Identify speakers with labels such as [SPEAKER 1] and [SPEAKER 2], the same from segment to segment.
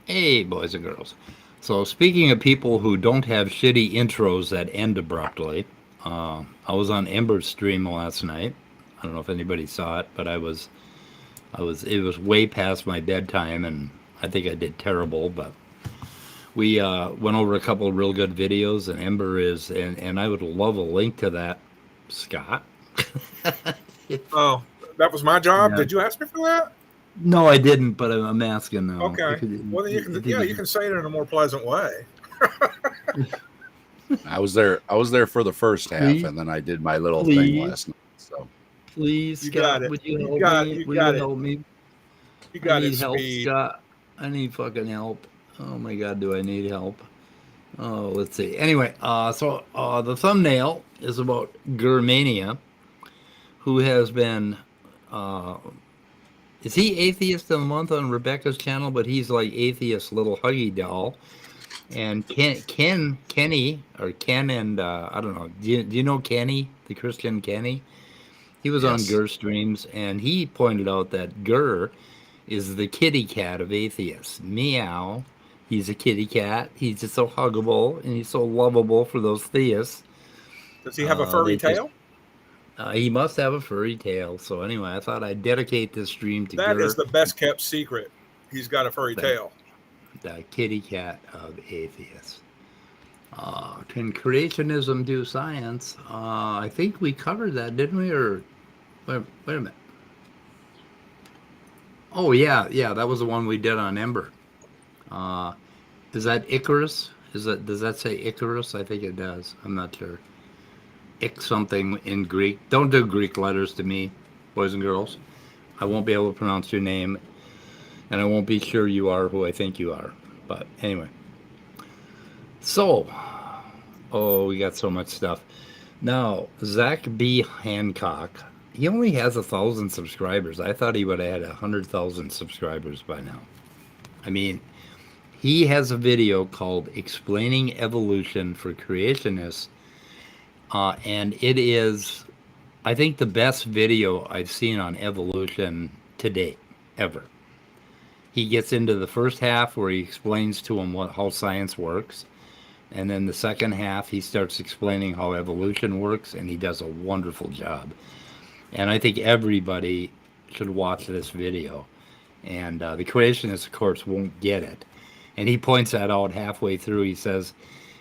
[SPEAKER 1] Hey, boys and girls. So, speaking of people who don't have shitty intros that end abruptly, I was on Ember's stream last night. I don't know if anybody saw it, but it was way past my bedtime, and I think I did terrible. But we went over a couple of real good videos, and Ember is, and I would love a link to that, Scott.
[SPEAKER 2] Oh, that was my job.
[SPEAKER 1] Yeah.
[SPEAKER 2] Did you ask me for that?
[SPEAKER 1] No, I didn't, but I'm asking now.
[SPEAKER 2] Okay. Well, then you can say it in a more pleasant way.
[SPEAKER 3] I was there for the first half, and then I did my little thing last night. So
[SPEAKER 1] please,
[SPEAKER 2] You
[SPEAKER 1] Scott,
[SPEAKER 2] got it.
[SPEAKER 1] would you
[SPEAKER 2] You
[SPEAKER 1] help
[SPEAKER 2] got
[SPEAKER 1] me?
[SPEAKER 2] it. You
[SPEAKER 1] Will
[SPEAKER 2] got
[SPEAKER 1] you
[SPEAKER 2] it.
[SPEAKER 1] help me?
[SPEAKER 2] You got
[SPEAKER 1] I
[SPEAKER 2] it,
[SPEAKER 1] need help,
[SPEAKER 2] Speed.
[SPEAKER 1] Scott. I need fucking help. Oh my god, do I need help? Oh, let's see. Anyway, so the thumbnail is about GrrMania, who has been is he Atheist of the Month on Rebecca's channel? But he's like Atheist Little Huggy Doll. And Kenny, or Ken, and I don't know. Do you know Kenny, the Christian Kenny? He was on
[SPEAKER 3] Yes.
[SPEAKER 1] Grr streams, and he pointed out that Grr is the kitty cat of atheists. Meow. He's a kitty cat. He's just so huggable, and he's so lovable for those theists.
[SPEAKER 2] Does he have a furry tail?
[SPEAKER 1] He must have a furry tail. So anyway, I thought I'd dedicate this stream to
[SPEAKER 2] That
[SPEAKER 1] Grr,
[SPEAKER 2] is the best kept secret. He's got a furry tail.
[SPEAKER 1] the kitty cat of atheists. Can creationism do science? I think we covered that, didn't we? Or wait a minute. Oh yeah, that was the one we did on Ember. Is that Icarus? Does that say Icarus? I think it does. I'm not sure. Something in Greek. Don't do Greek letters to me, boys and girls. I won't be able to pronounce your name, and I won't be sure you are who I think you are. But anyway. So, we got so much stuff. Now, Zach B. Hancock, he only has 1,000 subscribers. I thought he would have had 100,000 subscribers by now. I mean, he has a video called Explaining Evolution for Creationists, and it is, I think, the best video I've seen on evolution to date, ever. He gets into the first half where he explains to him how science works, and then the second half he starts explaining how evolution works, and he does a wonderful job. And I think everybody should watch this video. And the creationists, of course, won't get it. And he points that out halfway through. He says,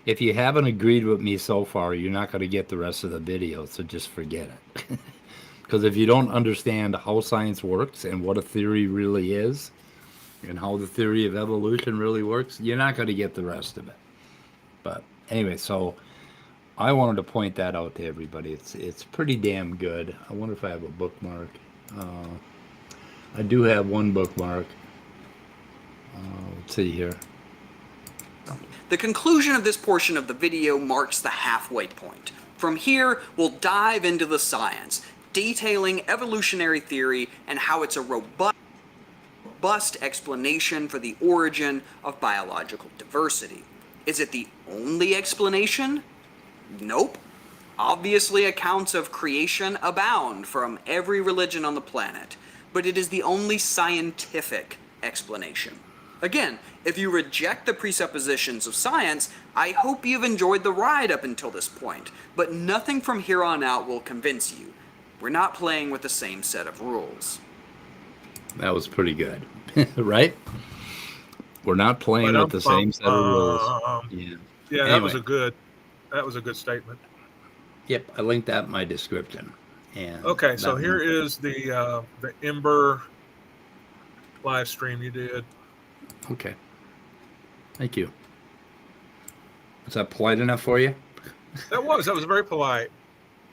[SPEAKER 1] if you haven't agreed with me so far, you're not going to get the rest of the video, so just forget it. Because if you don't understand how science works and what a theory really is, and how the theory of evolution really works, you're not going to get the rest of it. But anyway, so I wanted to point that out to everybody. It's pretty damn good. I wonder if I have a bookmark. I do have one bookmark. Let's see here.
[SPEAKER 4] The conclusion of this portion of the video marks the halfway point. From here, we'll dive into the science, detailing evolutionary theory and how it's a robust explanation for the origin of biological diversity. Is it the only explanation? Nope. Obviously, accounts of creation abound from every religion on the planet, but it is the only scientific explanation. Again, if you reject the presuppositions of science, I hope you've enjoyed the ride up until this point, but nothing from here on out will convince you. We're not playing with the same set of rules.
[SPEAKER 1] That was pretty good, right? We're not playing with the same set of rules.
[SPEAKER 2] Yeah,
[SPEAKER 1] Anyway.
[SPEAKER 2] that was a good statement.
[SPEAKER 1] Yep, I linked that in my description. And
[SPEAKER 2] Okay, so
[SPEAKER 1] that
[SPEAKER 2] here
[SPEAKER 1] one-
[SPEAKER 2] is the Ember live stream you did.
[SPEAKER 1] Okay. Thank you. Was that polite enough for you?
[SPEAKER 2] That was very polite.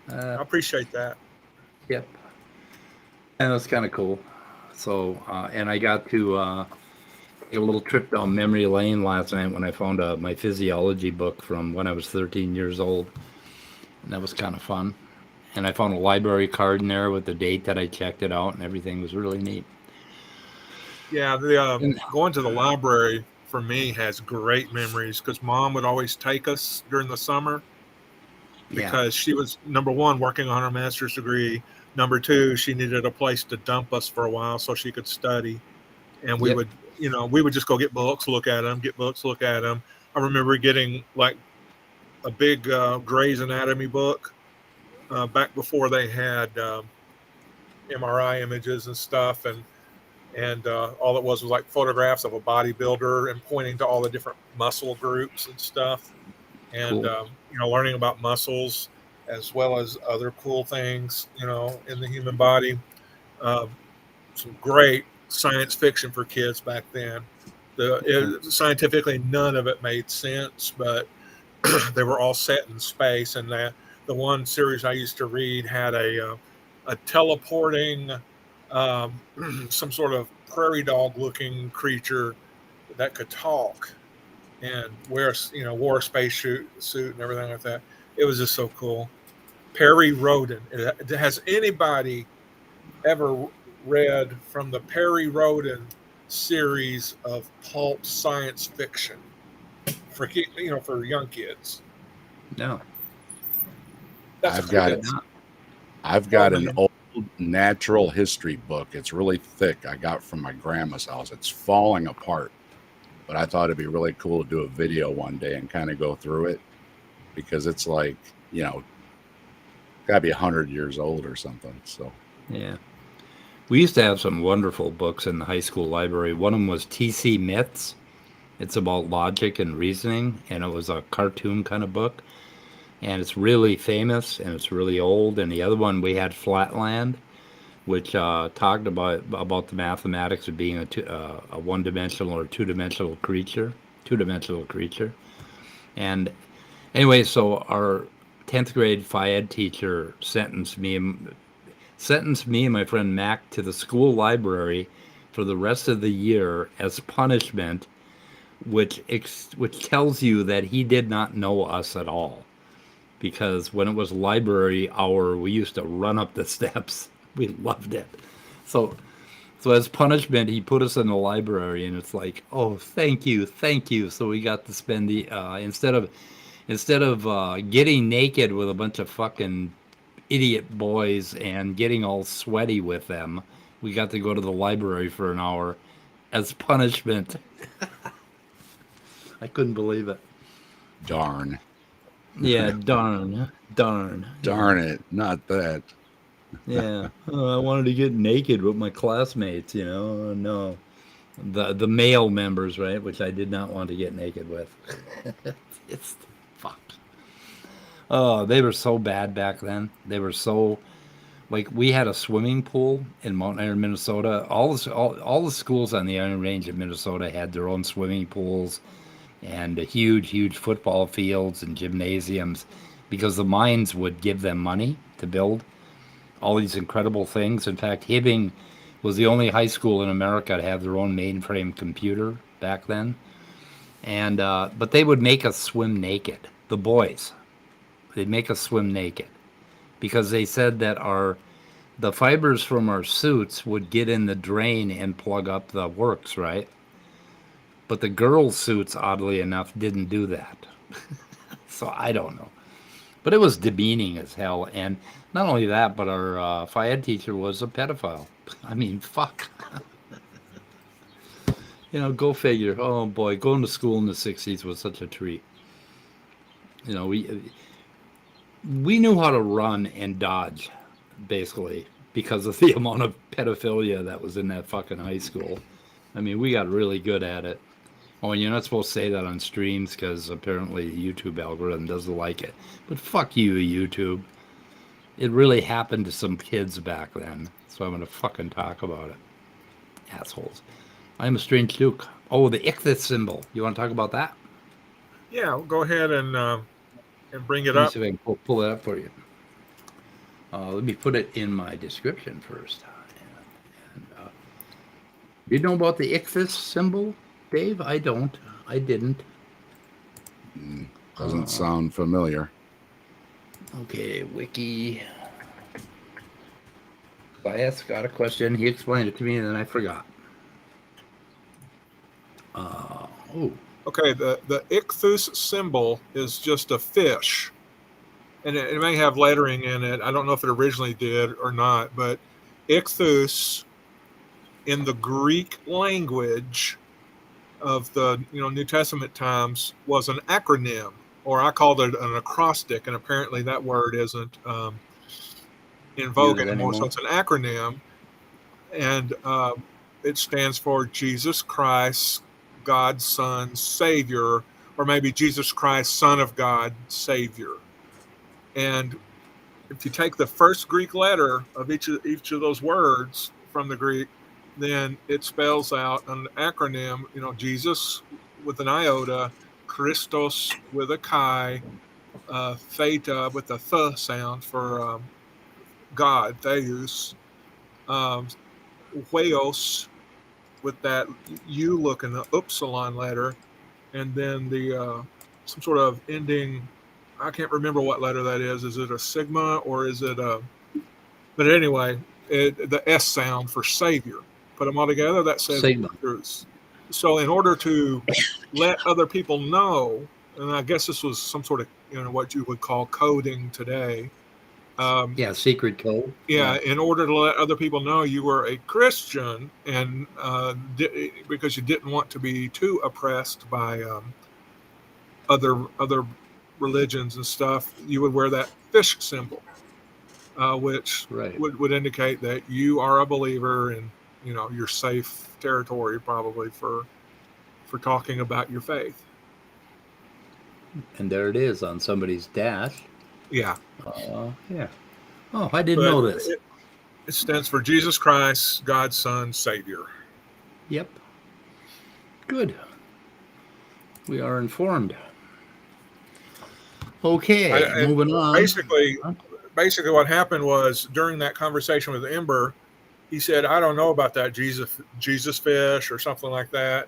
[SPEAKER 2] I appreciate that.
[SPEAKER 1] Yep. And it was kind of cool. So, and I got to take a little trip down memory lane last night when I found my physiology book from when I was 13 years old. And that was kind of fun. And I found a library card in there with the date that I checked it out, and everything was really neat.
[SPEAKER 2] Yeah, going to the library for me has great memories because Mom would always take us during the summer
[SPEAKER 1] Yeah.
[SPEAKER 2] because she was, number one, working on her master's degree. Number two, she needed a place to dump us for a while so she could study. And we
[SPEAKER 1] Yep.
[SPEAKER 2] would, we would just go get books, look at them, get books, look at them. I remember getting like a big Grey's Anatomy book back before they had MRI images and stuff, and all it was like photographs of a bodybuilder and pointing to all the different muscle groups and stuff, and
[SPEAKER 1] Cool.
[SPEAKER 2] learning about muscles as well as other cool things in the human body. Some great science fiction for kids back then. Scientifically, none of it made sense, but they were all set in space. And the one series I used to read had a teleporting, some sort of prairie dog looking creature that could talk and wore a space suit and everything like that. It was just so cool. Perry Rhodan. Has anybody ever read from the Perry Rhodan series of pulp science fiction for young kids?
[SPEAKER 1] No.
[SPEAKER 2] That's
[SPEAKER 3] I've got it. I've got an old natural history book. It's really thick. I got from my grandma's house. It's falling apart, but I thought it'd be really cool to do a video one day and kind of go through it because it's like, gotta be 100 years old or something. So
[SPEAKER 1] Yeah. We used to have some wonderful books in the high school library. One of them was TC Myths. It's about logic and reasoning, and it was a cartoon kind of book. And it's really famous, and it's really old. And the other one, we had Flatland, which talked about the mathematics of being a one-dimensional or two-dimensional creature. And anyway, so our 10th grade Phi-Ed teacher sentenced me and my friend Mac to the school library for the rest of the year as punishment, which tells you that he did not know us at all. Because when it was library hour, we used to run up the steps. We loved it. So as punishment, he put us in the library, and it's like, oh, thank you. So we got to spend the instead of getting naked with a bunch of fucking idiot boys and getting all sweaty with them, we got to go to the library for an hour as punishment. I couldn't believe it.
[SPEAKER 3] darn.
[SPEAKER 1] Yeah, darn.
[SPEAKER 3] Darn it. Not that.
[SPEAKER 1] Yeah. I wanted to get naked with my classmates, No. The male members, right? Which I did not want to get naked with. It's fuck. Oh, they were so bad back then. They were so like we had a swimming pool in Mount Iron, Minnesota. All the schools on the Iron Range of Minnesota had their own swimming pools and huge football fields and gymnasiums because the mines would give them money to build all these incredible things. In fact, Hibbing was the only high school in America to have their own mainframe computer back then. And but they would make us swim naked. The boys, they'd make us swim naked because they said that the fibers from our suits would get in the drain and plug up the works, right? But the girls' suits, oddly enough, didn't do that. So I don't know. But it was demeaning as hell. And not only that, but our Phi-Ed teacher was a pedophile. I mean, fuck. Go figure. Oh, boy. Going to school in the 60s was such a treat. We knew how to run and dodge, basically, because of the amount of pedophilia that was in that fucking high school. I mean, we got really good at it. Oh, and you're not supposed to say that on streams because apparently the YouTube algorithm doesn't like it. But fuck you, YouTube. It really happened to some kids back then, so I'm going to fucking talk about it. Assholes. I'm a strange Duke. Oh, the Ichthys symbol. You want to talk about that?
[SPEAKER 2] Yeah, go ahead and bring it
[SPEAKER 1] Let me
[SPEAKER 2] up.
[SPEAKER 1] see if I can pull it up for you. Let me put it in my description first. You know about the ichthys symbol, Dave? I don't. I didn't.
[SPEAKER 3] Doesn't sound familiar.
[SPEAKER 1] Okay, wiki. I asked Scott a question. He explained it to me, and then I forgot. Oh,
[SPEAKER 2] Okay, the ichthus symbol is just a fish, and it may have lettering in it. I don't know if it originally did or not, but ichthus in the Greek language of the New Testament times was an acronym, or I called it an acrostic, and apparently that word isn't in vogue
[SPEAKER 1] Used
[SPEAKER 2] anymore. So
[SPEAKER 1] anymore?
[SPEAKER 2] it's an acronym, and it stands for Jesus Christ, God's Son, Savior, or maybe Jesus Christ, Son of God, Savior. And if you take the first Greek letter of each of those words from the Greek, then it spells out an acronym. Jesus with an iota, Christos with a chi, theta with a th sound for God, Theus, um, Hueos with that U look and the upsilon letter, and then the some sort of ending. I can't remember what letter that is. Is it a sigma or is it a? But anyway, the S sound for Savior. Put them all together. That says
[SPEAKER 1] Sigma.
[SPEAKER 2] truth. So in order to let other people know, and I guess this was some sort of what you would call coding today.
[SPEAKER 1] Yeah, secret code.
[SPEAKER 2] Yeah, in order to let other people know you were a Christian, and because you didn't want to be too oppressed by other religions and stuff, you would wear that fish symbol, which
[SPEAKER 1] Right.
[SPEAKER 2] would indicate that you are a believer, and you're safe territory probably for talking about your faith.
[SPEAKER 1] And there it is on somebody's dash.
[SPEAKER 2] Yeah,
[SPEAKER 1] Yeah. Oh, I didn't
[SPEAKER 2] but
[SPEAKER 1] know this.
[SPEAKER 2] it stands for Jesus Christ, God's Son, Savior.
[SPEAKER 1] Yep. Good. We are informed. Okay, moving on.
[SPEAKER 2] Basically what happened was during that conversation with Ember, he said, I don't know about that Jesus fish or something like that.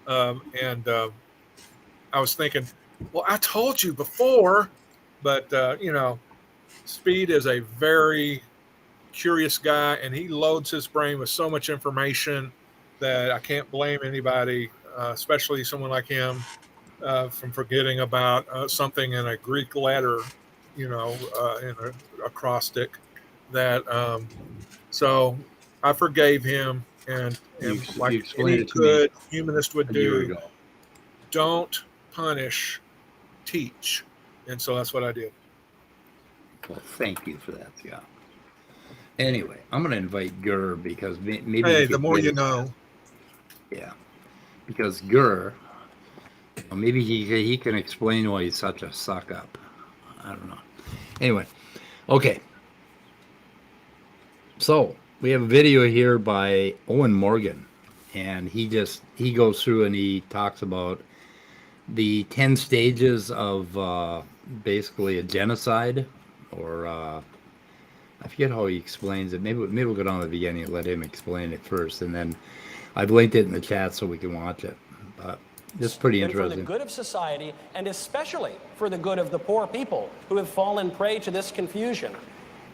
[SPEAKER 2] And I was thinking, well, I told you before, but Speed is a very curious guy, and he loads his brain with so much information that I can't blame anybody, especially someone like him, from forgetting about something in a Greek letter, in an acrostic. That so I forgave him, and
[SPEAKER 1] You
[SPEAKER 2] like
[SPEAKER 1] explained
[SPEAKER 2] any
[SPEAKER 1] it to me
[SPEAKER 2] good humanist would
[SPEAKER 1] a year
[SPEAKER 2] do,
[SPEAKER 1] ago.
[SPEAKER 2] don't punish, teach, and so that's what I did.
[SPEAKER 1] Well, thank you for that, Scott. Anyway, I'm going to invite Grr because maybe
[SPEAKER 2] Hey,
[SPEAKER 1] he
[SPEAKER 2] the
[SPEAKER 1] can
[SPEAKER 2] more
[SPEAKER 1] get
[SPEAKER 2] you
[SPEAKER 1] it.
[SPEAKER 2] know.
[SPEAKER 1] Yeah, because Grr, maybe he can explain why he's such a suck up. I don't know. Anyway, okay. So we have a video here by Owen Morgan, and he goes through and he talks about the 10 stages of basically a genocide, or I forget how he explains it. Maybe we'll go down to the beginning and let him explain it first, and then I've linked it in the chat so we can watch it. But it's pretty
[SPEAKER 5] and for the
[SPEAKER 1] interesting.
[SPEAKER 5] good of society, and especially for the good of the poor people who have fallen prey to this confusion.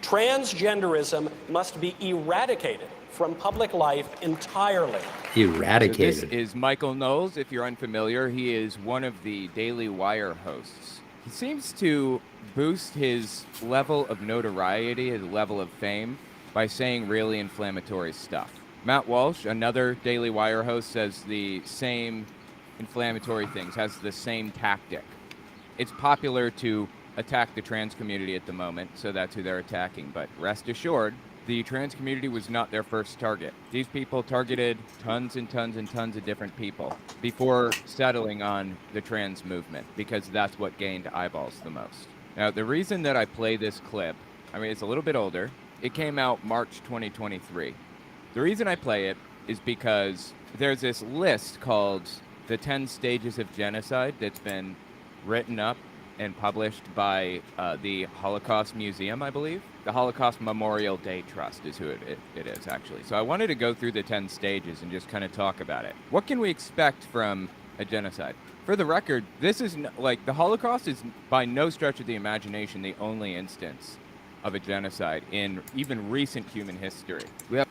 [SPEAKER 5] Transgenderism must be eradicated from public life entirely.
[SPEAKER 1] Eradicated.
[SPEAKER 6] So this is Michael Knowles. If you're unfamiliar, he is one of the Daily Wire hosts. He seems to boost his level of notoriety, his level of fame, by saying really inflammatory stuff. Matt Walsh, another Daily Wire host, says the same inflammatory things, has the same tactic. It's popular to attack the trans community at the moment, so that's who they're attacking. But rest assured, the trans community was not their first target. These people targeted tons and tons and tons of different people before settling on the trans movement, because that's what gained eyeballs the most. Now, the reason that I play this clip, I mean, it's a little bit older. It came out March 2023. The reason I play it is because there's this list called the 10 Stages of Genocide that's been written up, and published by the Holocaust Museum, I believe. The Holocaust Memorial Day Trust is who it is, actually. So I wanted to go through the 10 stages and just kind of talk about it. What can we expect from a genocide? For the record, this is like the Holocaust is by no stretch of the imagination the only instance of a genocide in even recent human history.
[SPEAKER 1] Yeah,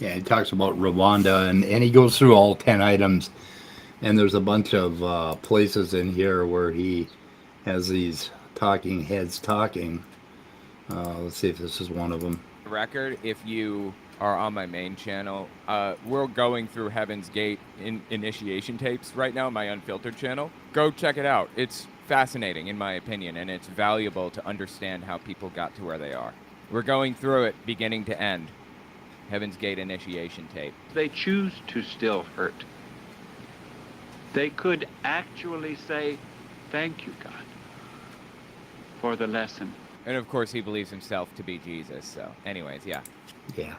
[SPEAKER 1] he talks about Rwanda, and he goes through all 10 items, and there's a bunch of places in here where he has these talking heads talking. Let's see if this is one of them.
[SPEAKER 6] Record, if you are on my main channel, we're going through Heaven's Gate initiation tapes right now, my unfiltered channel. Go check it out. It's fascinating, in my opinion, and it's valuable to understand how people got to where they are. We're going through it beginning to end. Heaven's Gate initiation tape.
[SPEAKER 7] They choose to still hurt. They could actually say, thank you, God, for the lesson.
[SPEAKER 6] And of course, he believes himself to be Jesus. So, anyways, yeah.
[SPEAKER 1] Yeah.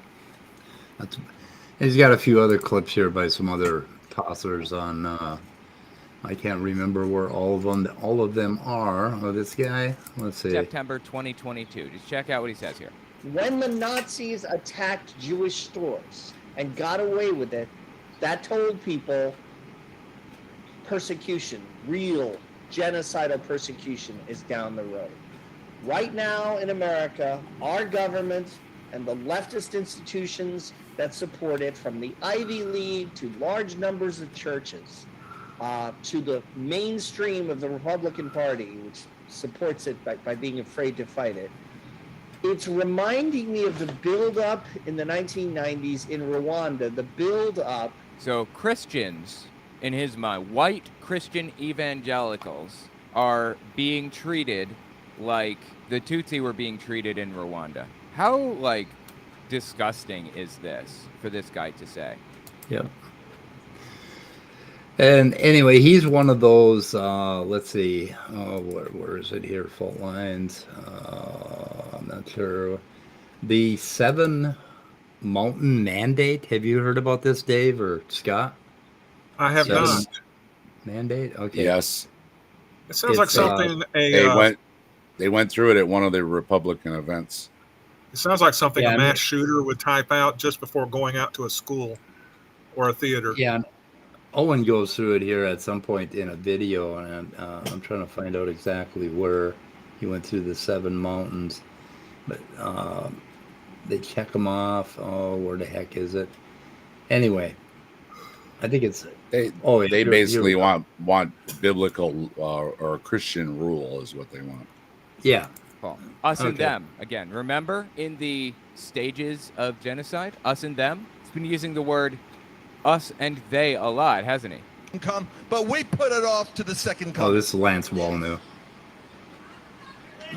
[SPEAKER 1] He's got a few other clips here by some other tossers on, I can't remember where all of them are. Oh, this guy, let's see.
[SPEAKER 6] September 2022. Just check out what he says here.
[SPEAKER 8] When the Nazis attacked Jewish stores and got away with it, that told people persecution, real genocidal persecution, is down the road. Right now in America, our government and the leftist institutions that support it, from the Ivy League to large numbers of churches, to the mainstream of the Republican Party, which supports it by being afraid to fight it, it's reminding me of the build-up in the 1990s in Rwanda, the build-up.
[SPEAKER 6] So Christians, in his mind, white Christian evangelicals, are being treated like the Tutsi were being treated in Rwanda. How, like, disgusting is this for this guy to say?
[SPEAKER 1] Yep. And anyway, he's one of those, let's see, where is it here? Fault lines. I'm not sure. The 7 Mountain Mandate. Have you heard about this, Dave or Scott?
[SPEAKER 2] I have
[SPEAKER 1] Seven
[SPEAKER 2] not.
[SPEAKER 1] Mandate? Okay.
[SPEAKER 3] Yes.
[SPEAKER 2] It sounds like
[SPEAKER 1] It's,
[SPEAKER 2] something
[SPEAKER 3] They went through it at one of the Republican events.
[SPEAKER 2] it sounds like something
[SPEAKER 1] Yeah,
[SPEAKER 2] a
[SPEAKER 1] I
[SPEAKER 2] mass
[SPEAKER 1] mean-
[SPEAKER 2] shooter would type out just before going out to a school or a theater.
[SPEAKER 1] Yeah. Owen goes through it here at some point in a video, and I'm trying to find out exactly where he went through the 7 mountains. But they check them off. Oh, where the heck is it? Anyway, I think it's
[SPEAKER 3] They basically want biblical or Christian rule is what they want.
[SPEAKER 1] Yeah.
[SPEAKER 6] Paul. Us and
[SPEAKER 1] Okay.
[SPEAKER 6] them. Again, remember in the stages of genocide, us and them? He's been using the word us and they a lot, hasn't he?
[SPEAKER 9] Come, but we put it off to the second
[SPEAKER 1] Oh,
[SPEAKER 9] coming.
[SPEAKER 1] this is Lance Wallnew.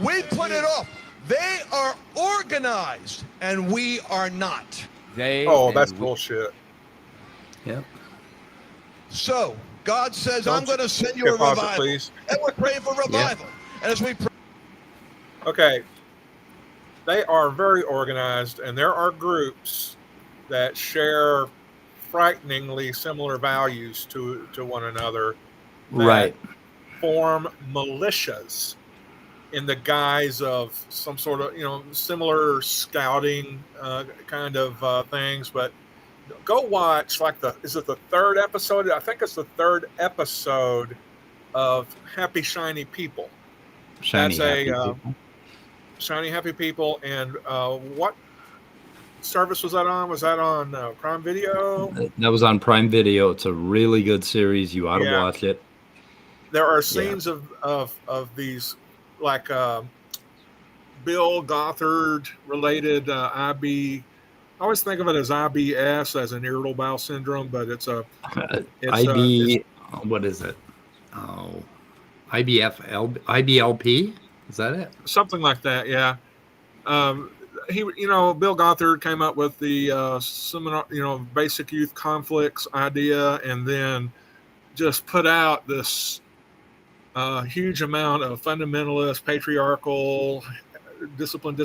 [SPEAKER 9] We put it off. They are organized, and we are not.
[SPEAKER 6] They.
[SPEAKER 2] Oh,
[SPEAKER 6] and
[SPEAKER 2] that's
[SPEAKER 6] we-
[SPEAKER 2] bullshit.
[SPEAKER 1] Yep.
[SPEAKER 9] So God says,
[SPEAKER 2] Don't
[SPEAKER 9] I'm going to send you a
[SPEAKER 2] Skip pause it,
[SPEAKER 9] revival.
[SPEAKER 2] please.
[SPEAKER 9] And we're praying for revival. And as we pray,
[SPEAKER 2] Okay. They are very organized, and there are groups that share frighteningly similar values to one another. that
[SPEAKER 1] Right.
[SPEAKER 2] Form militias in the guise of some sort of, similar scouting kind of things. But go watch, is it the 3rd episode? I think it's the 3rd episode of Happy Shiny People.
[SPEAKER 1] Shiny
[SPEAKER 2] That's
[SPEAKER 1] happy
[SPEAKER 2] a,
[SPEAKER 1] people.
[SPEAKER 2] Shiny Happy People. And what service was that on? Was that on Prime Video?
[SPEAKER 1] That was on Prime Video. It's a really good series. You ought to
[SPEAKER 2] Yeah.
[SPEAKER 1] watch it.
[SPEAKER 2] There are scenes of these, like Bill Gothard related IB. I always think of it as IBS, as an irritable bowel syndrome, but it's
[SPEAKER 1] IB, what is it? Oh, IBLP? Is that it?
[SPEAKER 2] something like that. Yeah. Bill Gothard came up with the seminar, basic youth conflicts idea, and then just put out this huge amount of fundamentalist, patriarchal, discipline,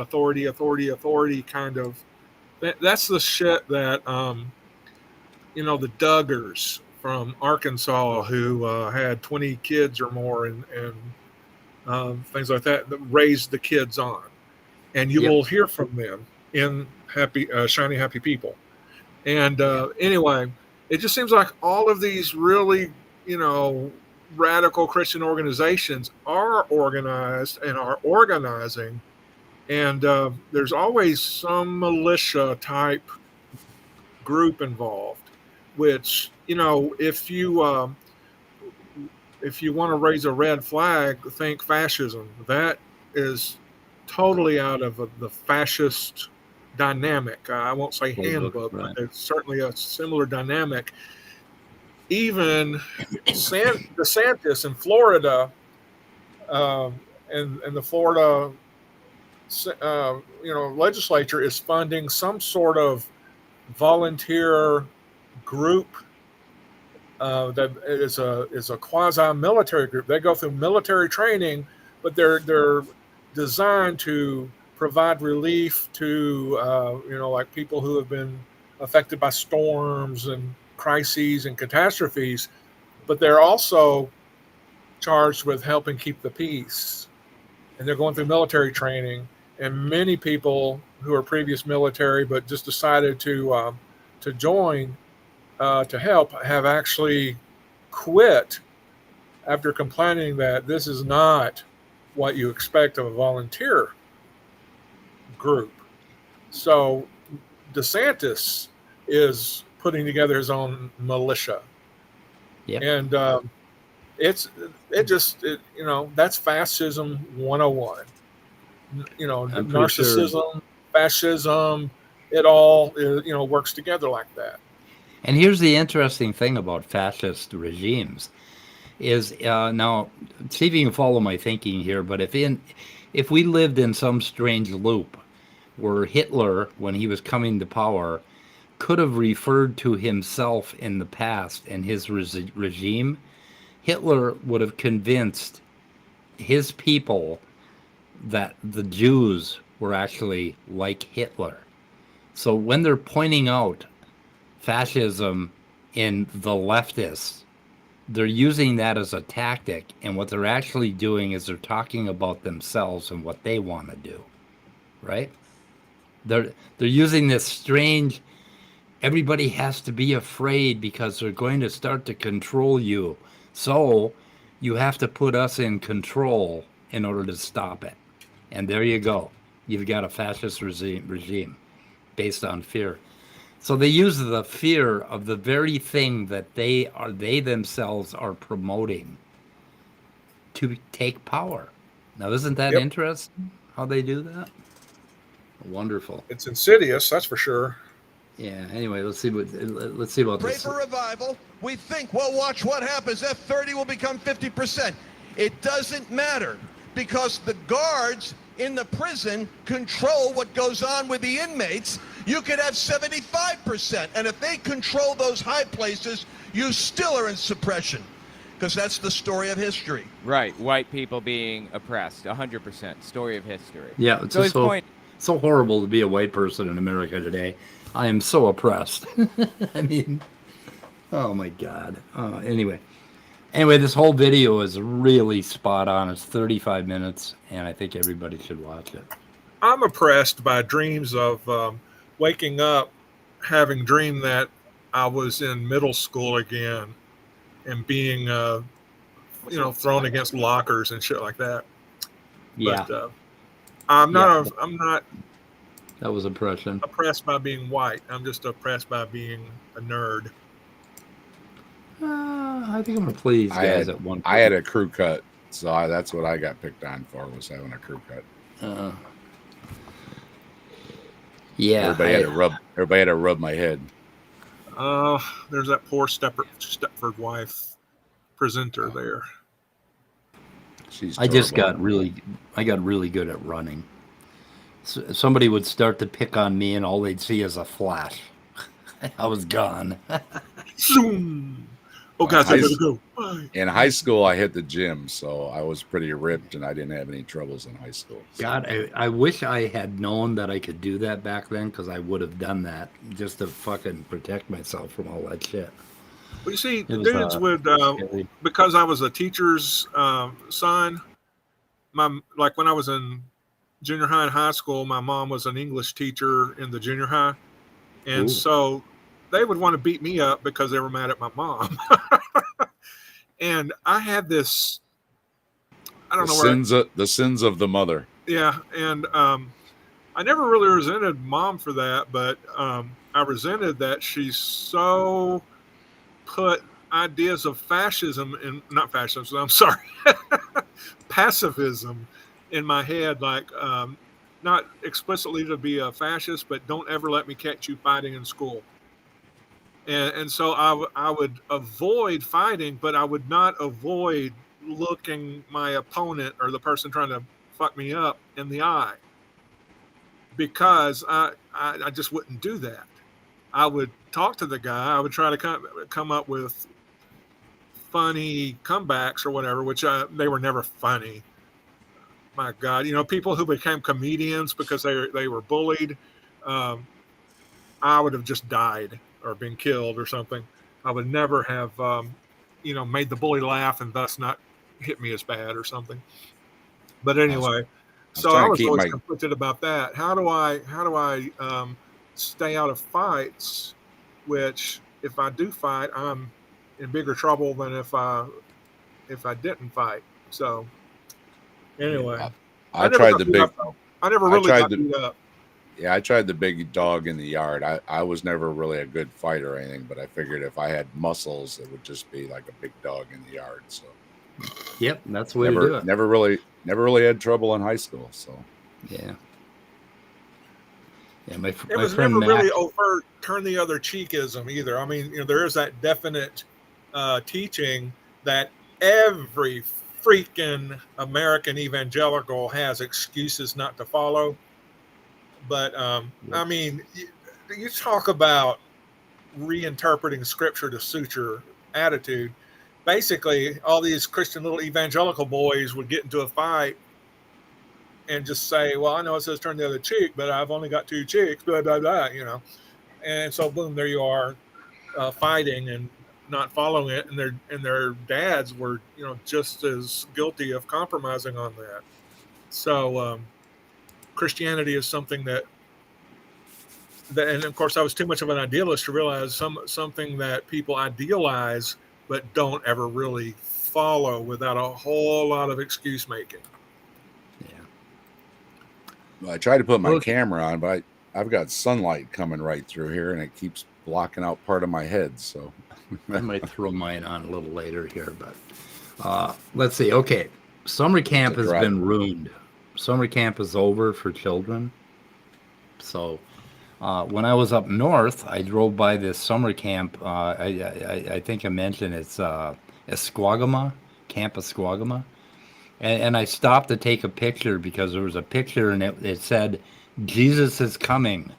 [SPEAKER 2] authority kind of. That's the shit that the Duggars from Arkansas who had 20 kids or more and things like that raised the kids on. And you will hear from them in Shiny Happy People. And anyway, it just seems like all of these really, radical Christian organizations are organized and are organizing. And there's always some militia type group involved, which, if you want to raise a red flag, think fascism. That is totally out of the fascist dynamic. I won't say handbook,
[SPEAKER 1] right.
[SPEAKER 2] but there's certainly a similar dynamic. Even DeSantis in Florida, and the Florida, legislature is funding some sort of volunteer group that is a quasi-military group. They go through military training, but they're designed to provide relief to like people who have been affected by storms and crises and catastrophes, but they're also charged with helping keep the peace. And they're going through military training, and many people who are previous military but just decided to join to help have actually quit after complaining that this is not what you expect of a volunteer group. So DeSantis is putting together his own militia. And that's fascism 101. Narcissism, fascism, it all works together like that.
[SPEAKER 1] And here's the interesting thing about fascist regimes is now, see if you can follow my thinking here, but if we lived in some strange loop where Hitler, when he was coming to power, could have referred to himself in the past and his regime, Hitler would have convinced his people that the Jews were actually like Hitler. So when they're pointing out fascism in the leftists, they're using that as a tactic, and what they're actually doing is they're talking about themselves and what they want to do, right? They're using this strange, everybody has to be afraid because they're going to start to control you, so you have to put us in control in order to stop it. And there you go. You've got a fascist regime based on fear. So they use the fear of the very thing that they themselves are promoting to take power. Now, isn't that interesting how they do that? Wonderful.
[SPEAKER 2] It's insidious, that's for sure.
[SPEAKER 1] Yeah. Anyway, let's see about
[SPEAKER 9] Pray
[SPEAKER 1] this.
[SPEAKER 9] for revival. We think, well, watch what happens. F-30 will become 50%. It doesn't matter because the guards in the prison control what goes on with the inmates. You could have 75%. And if they control those high places, you still are in suppression because that's the story of history.
[SPEAKER 6] Right. White people being oppressed. 100%. Story of history.
[SPEAKER 1] Yeah. It's just so horrible to be a white person in America today. I am so oppressed. I mean, oh my God. Anyway, this whole video is really spot on. It's 35 minutes, and I think everybody should watch it.
[SPEAKER 2] I'm oppressed by dreams of waking up, having dreamed that I was in middle school again, and being, thrown against lockers and shit like that.
[SPEAKER 1] Yeah.
[SPEAKER 2] But I'm not.
[SPEAKER 1] That was oppression.
[SPEAKER 2] Oppressed by being white. I'm just oppressed by being a nerd.
[SPEAKER 1] I think I'm gonna please guys at one point.
[SPEAKER 3] I had a crew cut, so that's what I got picked on for, was having a crew cut.
[SPEAKER 1] Yeah.
[SPEAKER 3] Everybody had to rub my head.
[SPEAKER 2] There's that poor Stepford wife presenter there.
[SPEAKER 3] I
[SPEAKER 1] got really good at running. So somebody would start to pick on me, and all they'd see is a flash. I was gone.
[SPEAKER 2] Zoom. Oh, guys, I gotta go. Bye.
[SPEAKER 3] In high school, I hit the gym, so I was pretty ripped, and I didn't have any troubles in high school. So.
[SPEAKER 1] God, I wish I had known that I could do that back then, because I would have done that just to fucking protect myself from all that shit.
[SPEAKER 2] Well, you see,
[SPEAKER 1] It was,
[SPEAKER 2] dudes would
[SPEAKER 1] scary.
[SPEAKER 2] because I was a teacher's son. Like when I was in junior high and high school, my mom was an English teacher in the junior high, and
[SPEAKER 1] Ooh.
[SPEAKER 2] so they would want to beat me up because they were mad at my mom. And I had this, I don't know where.
[SPEAKER 3] The sins of the mother.
[SPEAKER 2] Yeah, and I never really resented mom for that, but I resented that she so put ideas of fascism in, not fascism, I'm sorry, pacifism in my head, like not explicitly to be a fascist, but don't ever let me catch you fighting in school. And so I would avoid fighting, but I would not avoid looking my opponent or the person trying to fuck me up in the eye, because I just wouldn't do that. I would talk to the guy. I would try to come up with funny comebacks or whatever, which they were never funny. My God, people who became comedians because they were bullied, I would have just died or been killed or something. I would never have, made the bully laugh and thus not hit me as bad or something. But anyway, so I was always conflicted about that. How do I stay out of fights? Which, if I do fight, I'm in bigger trouble than if I didn't fight. So anyway,
[SPEAKER 3] I tried the big.
[SPEAKER 2] I never really got beat up.
[SPEAKER 3] Yeah, I tried the big dog in the yard. I was never really a good fighter or anything, but I figured if I had muscles, it would just be like a big dog in the yard. So,
[SPEAKER 1] yep, that's the way to do it.
[SPEAKER 3] Never really had trouble in high school. So,
[SPEAKER 1] yeah.
[SPEAKER 2] It was never really overt turn the other cheekism either. I mean, there is that definite teaching that every freaking American evangelical has excuses not to follow. But I mean, you talk about reinterpreting scripture to suit your attitude. Basically, all these Christian little evangelical boys would get into a fight and just say, well, I know it says turn the other cheek, but I've only got two cheeks, blah, blah, blah, And so, boom, there you are fighting and not following it. And their dads were, just as guilty of compromising on that. So, Christianity is something that, and of course I was too much of an idealist to realize something that people idealize but don't ever really follow without a whole lot of excuse making.
[SPEAKER 1] Yeah.
[SPEAKER 3] Well, I tried to put my camera on, but I've got sunlight coming right through here, and it keeps blocking out part of my head. So
[SPEAKER 1] I might throw mine on a little later here, but let's see. Okay, summer camp has been ruined. Summer camp is over for children. So when I was up north, I drove by this summer camp. I think I mentioned it's Esquagama, Camp Esquagama. And I stopped to take a picture because there was a picture and it said, Jesus is coming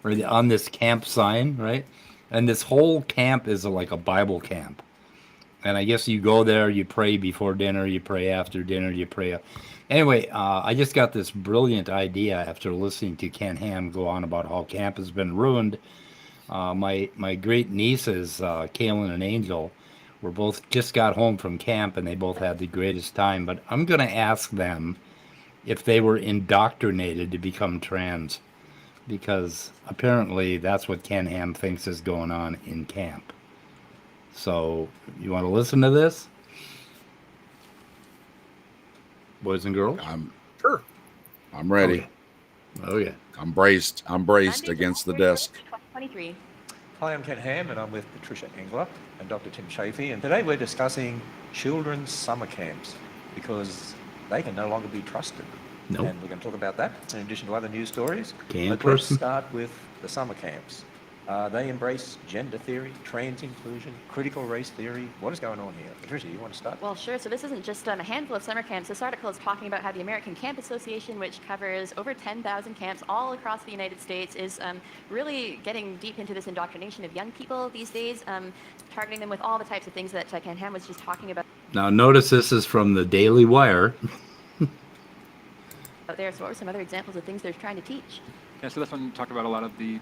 [SPEAKER 1] or on this camp sign, right? And this whole camp is like a Bible camp. And I guess you go there, you pray before dinner, you pray after dinner, you pray. Anyway, I just got this brilliant idea after listening to Ken Ham go on about how camp has been ruined. My great nieces, Kaylin and Angel, were both just got home from camp and they both had the greatest time. But I'm going to ask them if they were indoctrinated to become trans, because apparently that's what Ken Ham thinks is going on in camp. So you want to listen to this? Boys and girls?
[SPEAKER 2] Sure.
[SPEAKER 3] I'm ready.
[SPEAKER 1] Okay.
[SPEAKER 3] I'm braced against the desk.
[SPEAKER 10] 23. Hi, I'm Ken Ham, and I'm with Patricia Engler and Dr. Tim Chafee, and today we're discussing children's summer camps because they can no longer be trusted.
[SPEAKER 1] Nope.
[SPEAKER 10] And we're going to talk about that in addition to other news stories.
[SPEAKER 1] Let's
[SPEAKER 10] start with the summer camps. They embrace gender theory, trans inclusion, critical race theory. What is going on here? Patricia, you want to start?
[SPEAKER 11] Well, sure. So this isn't just a handful of summer camps. This article is talking about how the American Camp Association, which covers over 10,000 camps all across the United States, is really getting deep into this indoctrination of young people these days, targeting them with all the types of things that Ken Ham was just talking about.
[SPEAKER 1] Now, notice this is from the Daily Wire.
[SPEAKER 11] There. So what were some other examples of things they're trying to teach?
[SPEAKER 12] Yeah, so this one talked about a lot of the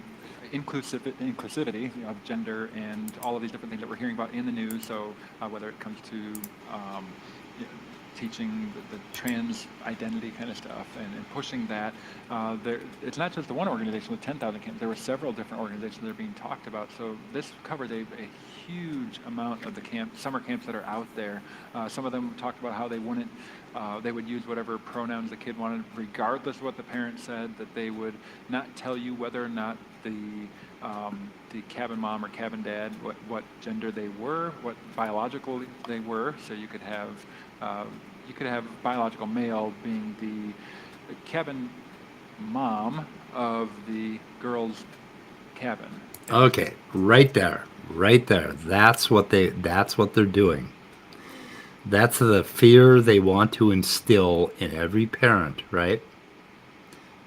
[SPEAKER 12] inclusivity of gender and all of these different things that we're hearing about in the news. So whether it comes to teaching the trans identity kind of stuff and pushing that, it's not just the one organization with 10,000 camps. There were several different organizations that are being talked about. So this covers a huge amount of the summer camps that are out there. Some of them talked about how they wouldn't, they would use whatever pronouns the kid wanted, regardless of what the parent said, that they would not tell you whether or not the cabin mom or cabin dad, what gender they were, what biological they were. So you could have biological male being the cabin mom of the girl's cabin.
[SPEAKER 1] Okay, right there. That's what they're doing. That's the fear they want to instill in every parent, right?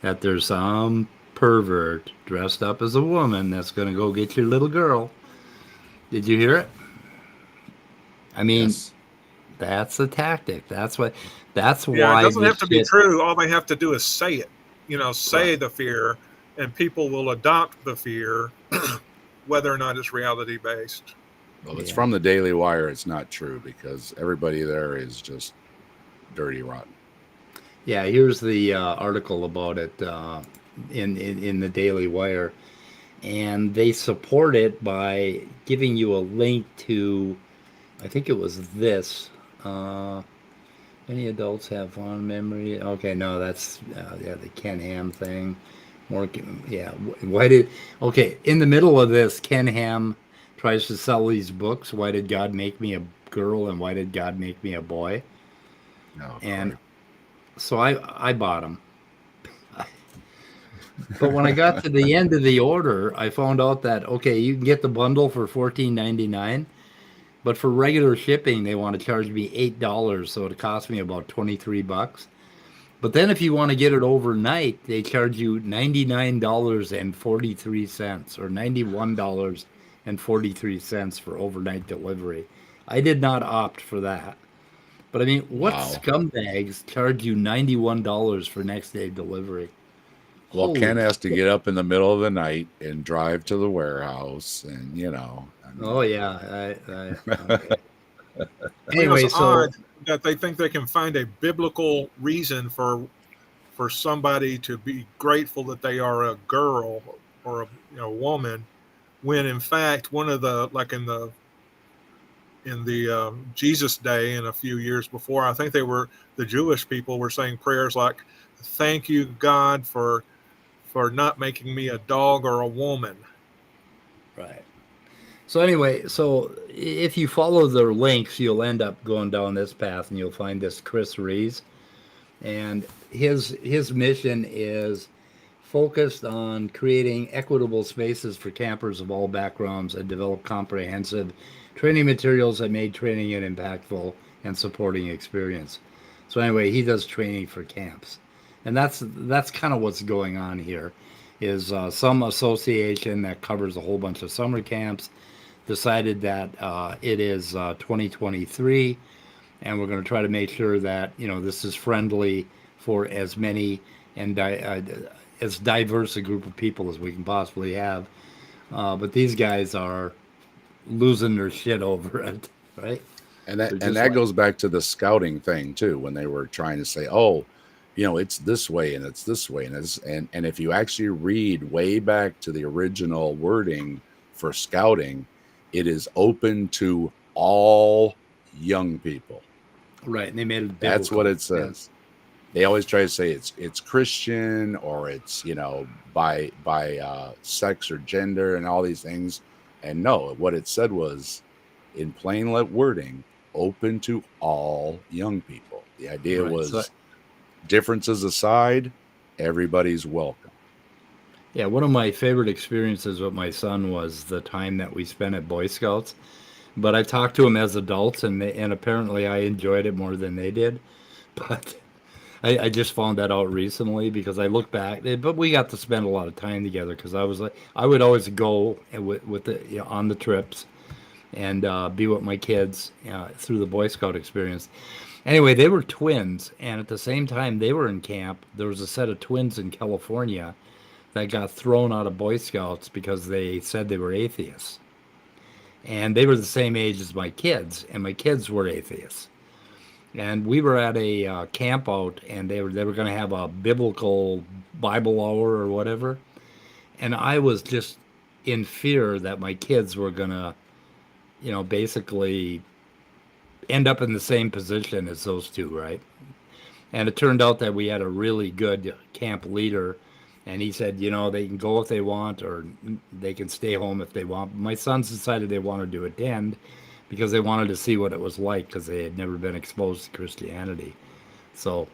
[SPEAKER 1] That there's some pervert dressed up as a woman that's going to go get your little girl. Did you hear it? I mean, yes. That's the tactic. That's why.
[SPEAKER 2] Yeah, it doesn't have to be true. All they have to do is say it. Say
[SPEAKER 1] right.
[SPEAKER 2] The fear, and people will adopt the fear, whether or not it's reality based.
[SPEAKER 3] Well, it's from the Daily Wire. It's not true because everybody there is just dirty rotten.
[SPEAKER 1] Yeah, here's the article about it in the Daily Wire, and they support it by giving you a link to, I think it was this. Any adults have fond memory? Okay, no, that's the Ken Ham thing. In the middle of this, Ken Ham tries to sell these books. Why did God make me a girl and why did God make me a boy?
[SPEAKER 3] No,
[SPEAKER 1] and so I bought them. But when I got to the end of the order, I found out that you can get the bundle for $14.99, but for regular shipping they want to charge me $8, so it cost me about $23. But then if you want to get it overnight, they charge you $99.43 or $91.43 for overnight delivery. I did not opt for that. But I mean, what scumbags charge you $91 for next day delivery?
[SPEAKER 3] Well, Holy Ken has to get up in the middle of the night and drive to the warehouse, and
[SPEAKER 1] Oh yeah. Okay.
[SPEAKER 2] Anyway, it's odd that they think they can find a biblical reason for somebody to be grateful that they are a girl or a woman, when in fact one of the in the Jesus Day and a few years before, I think the Jewish people were saying prayers like, "Thank you, God, for not making me a dog or a woman."
[SPEAKER 1] Right. So anyway, if you follow their links, you'll end up going down this path, and you'll find this Chris Rees, and his mission is focused on creating equitable spaces for campers of all backgrounds and develop comprehensive training materials that make training an impactful and supporting experience. So anyway, he does training for camps, and that's kind of what's going on here. Is some association that covers a whole bunch of summer camps decided that it is 2023, and we're going to try to make sure that this is friendly for as many and as diverse a group of people as we can possibly have. But these guys are losing their shit over it, right?
[SPEAKER 3] And that goes back to the scouting thing too, when they were trying to say, it's this way and it's this way, and if you actually read way back to the original wording for scouting, it is open to all young people.
[SPEAKER 1] Right, and they made it.
[SPEAKER 3] That's what it says. Yeah. They always try to say it's Christian or it's by sex or gender and all these things, and no, what it said was in plain wording, open to all young people. The idea was differences aside, everybody's welcome.
[SPEAKER 1] Yeah, one of my favorite experiences with my son was the time that we spent at Boy Scouts. But I talked to him as adults, and apparently I enjoyed it more than they did. But I just found that out recently because I look back. But we got to spend a lot of time together because I would always go with the on the trips and be with my kids through the Boy Scout experience. Anyway, they were twins, and at the same time they were in camp, there was a set of twins in California that got thrown out of Boy Scouts because they said they were atheists. And they were the same age as my kids, and my kids were atheists. And we were at a camp out, and they were going to have a biblical Bible hour or whatever. And I was just in fear that my kids were going to, basically end up in the same position as those two, right? And it turned out that we had a really good camp leader, and he said, they can go if they want, or they can stay home if they want. My sons decided they wanted to attend because they wanted to see what it was like, because they had never been exposed to Christianity. So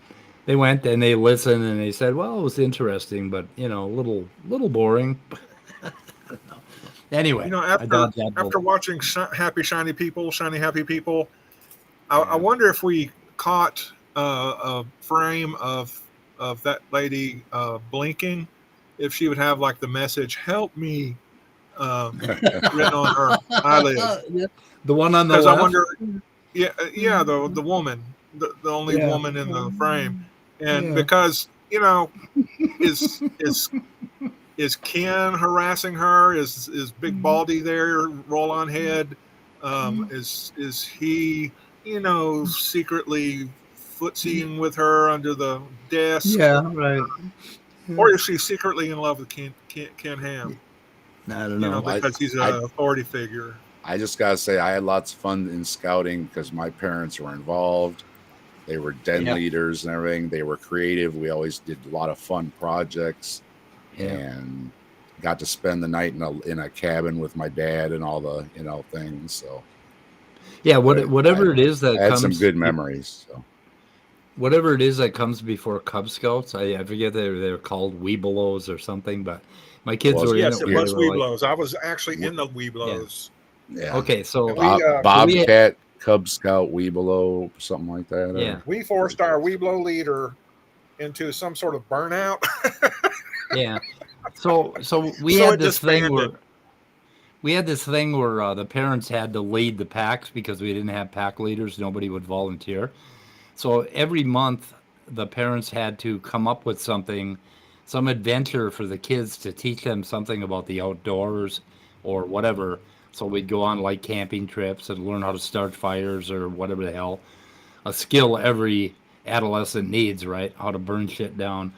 [SPEAKER 1] they went and they listened, and they said, well, it was interesting, but a little boring. Anyway,
[SPEAKER 2] after watching Happy Shiny Happy People, I wonder if we caught a frame of that lady blinking, if she would have like the message "Help me" written on her eyelid.
[SPEAKER 1] The one on the
[SPEAKER 2] left.
[SPEAKER 1] Because
[SPEAKER 2] I wonder, the woman, the only woman in the frame, and because is Ken harassing her? Is Big Baldy there, roll on head? Is he, secretly footsying with her under the desk?
[SPEAKER 1] Yeah, right.
[SPEAKER 2] Or is she secretly in love with Ken Ham?
[SPEAKER 1] I don't know.
[SPEAKER 2] Because he's an authority figure.
[SPEAKER 3] I just gotta say, I had lots of fun in scouting because my parents were involved. They were den leaders and everything. They were creative. We always did a lot of fun projects. And got to spend the night in a cabin with my dad and all the things. So
[SPEAKER 1] whatever it is that
[SPEAKER 3] I had
[SPEAKER 1] comes,
[SPEAKER 3] some good memories. So
[SPEAKER 1] whatever it is that comes before Cub Scouts, I forget they're called Webelos or something, but my kids were
[SPEAKER 2] yes,
[SPEAKER 1] in
[SPEAKER 2] it was Webelos. I was actually in the Webelos.
[SPEAKER 3] Yeah.
[SPEAKER 1] Okay, so
[SPEAKER 3] Bobcat, Cub Scout, Webelo, something like that.
[SPEAKER 1] Yeah.
[SPEAKER 2] We forced our Webelo leader into some sort of burnout.
[SPEAKER 1] Yeah. So we had this thing where the parents had to lead the packs because we didn't have pack leaders. Nobody would volunteer. So every month the parents had to come up with something, some adventure for the kids to teach them something about the outdoors or whatever. So we'd go on like camping trips and learn how to start fires or whatever the hell. A skill every adolescent needs, right? How to burn shit down.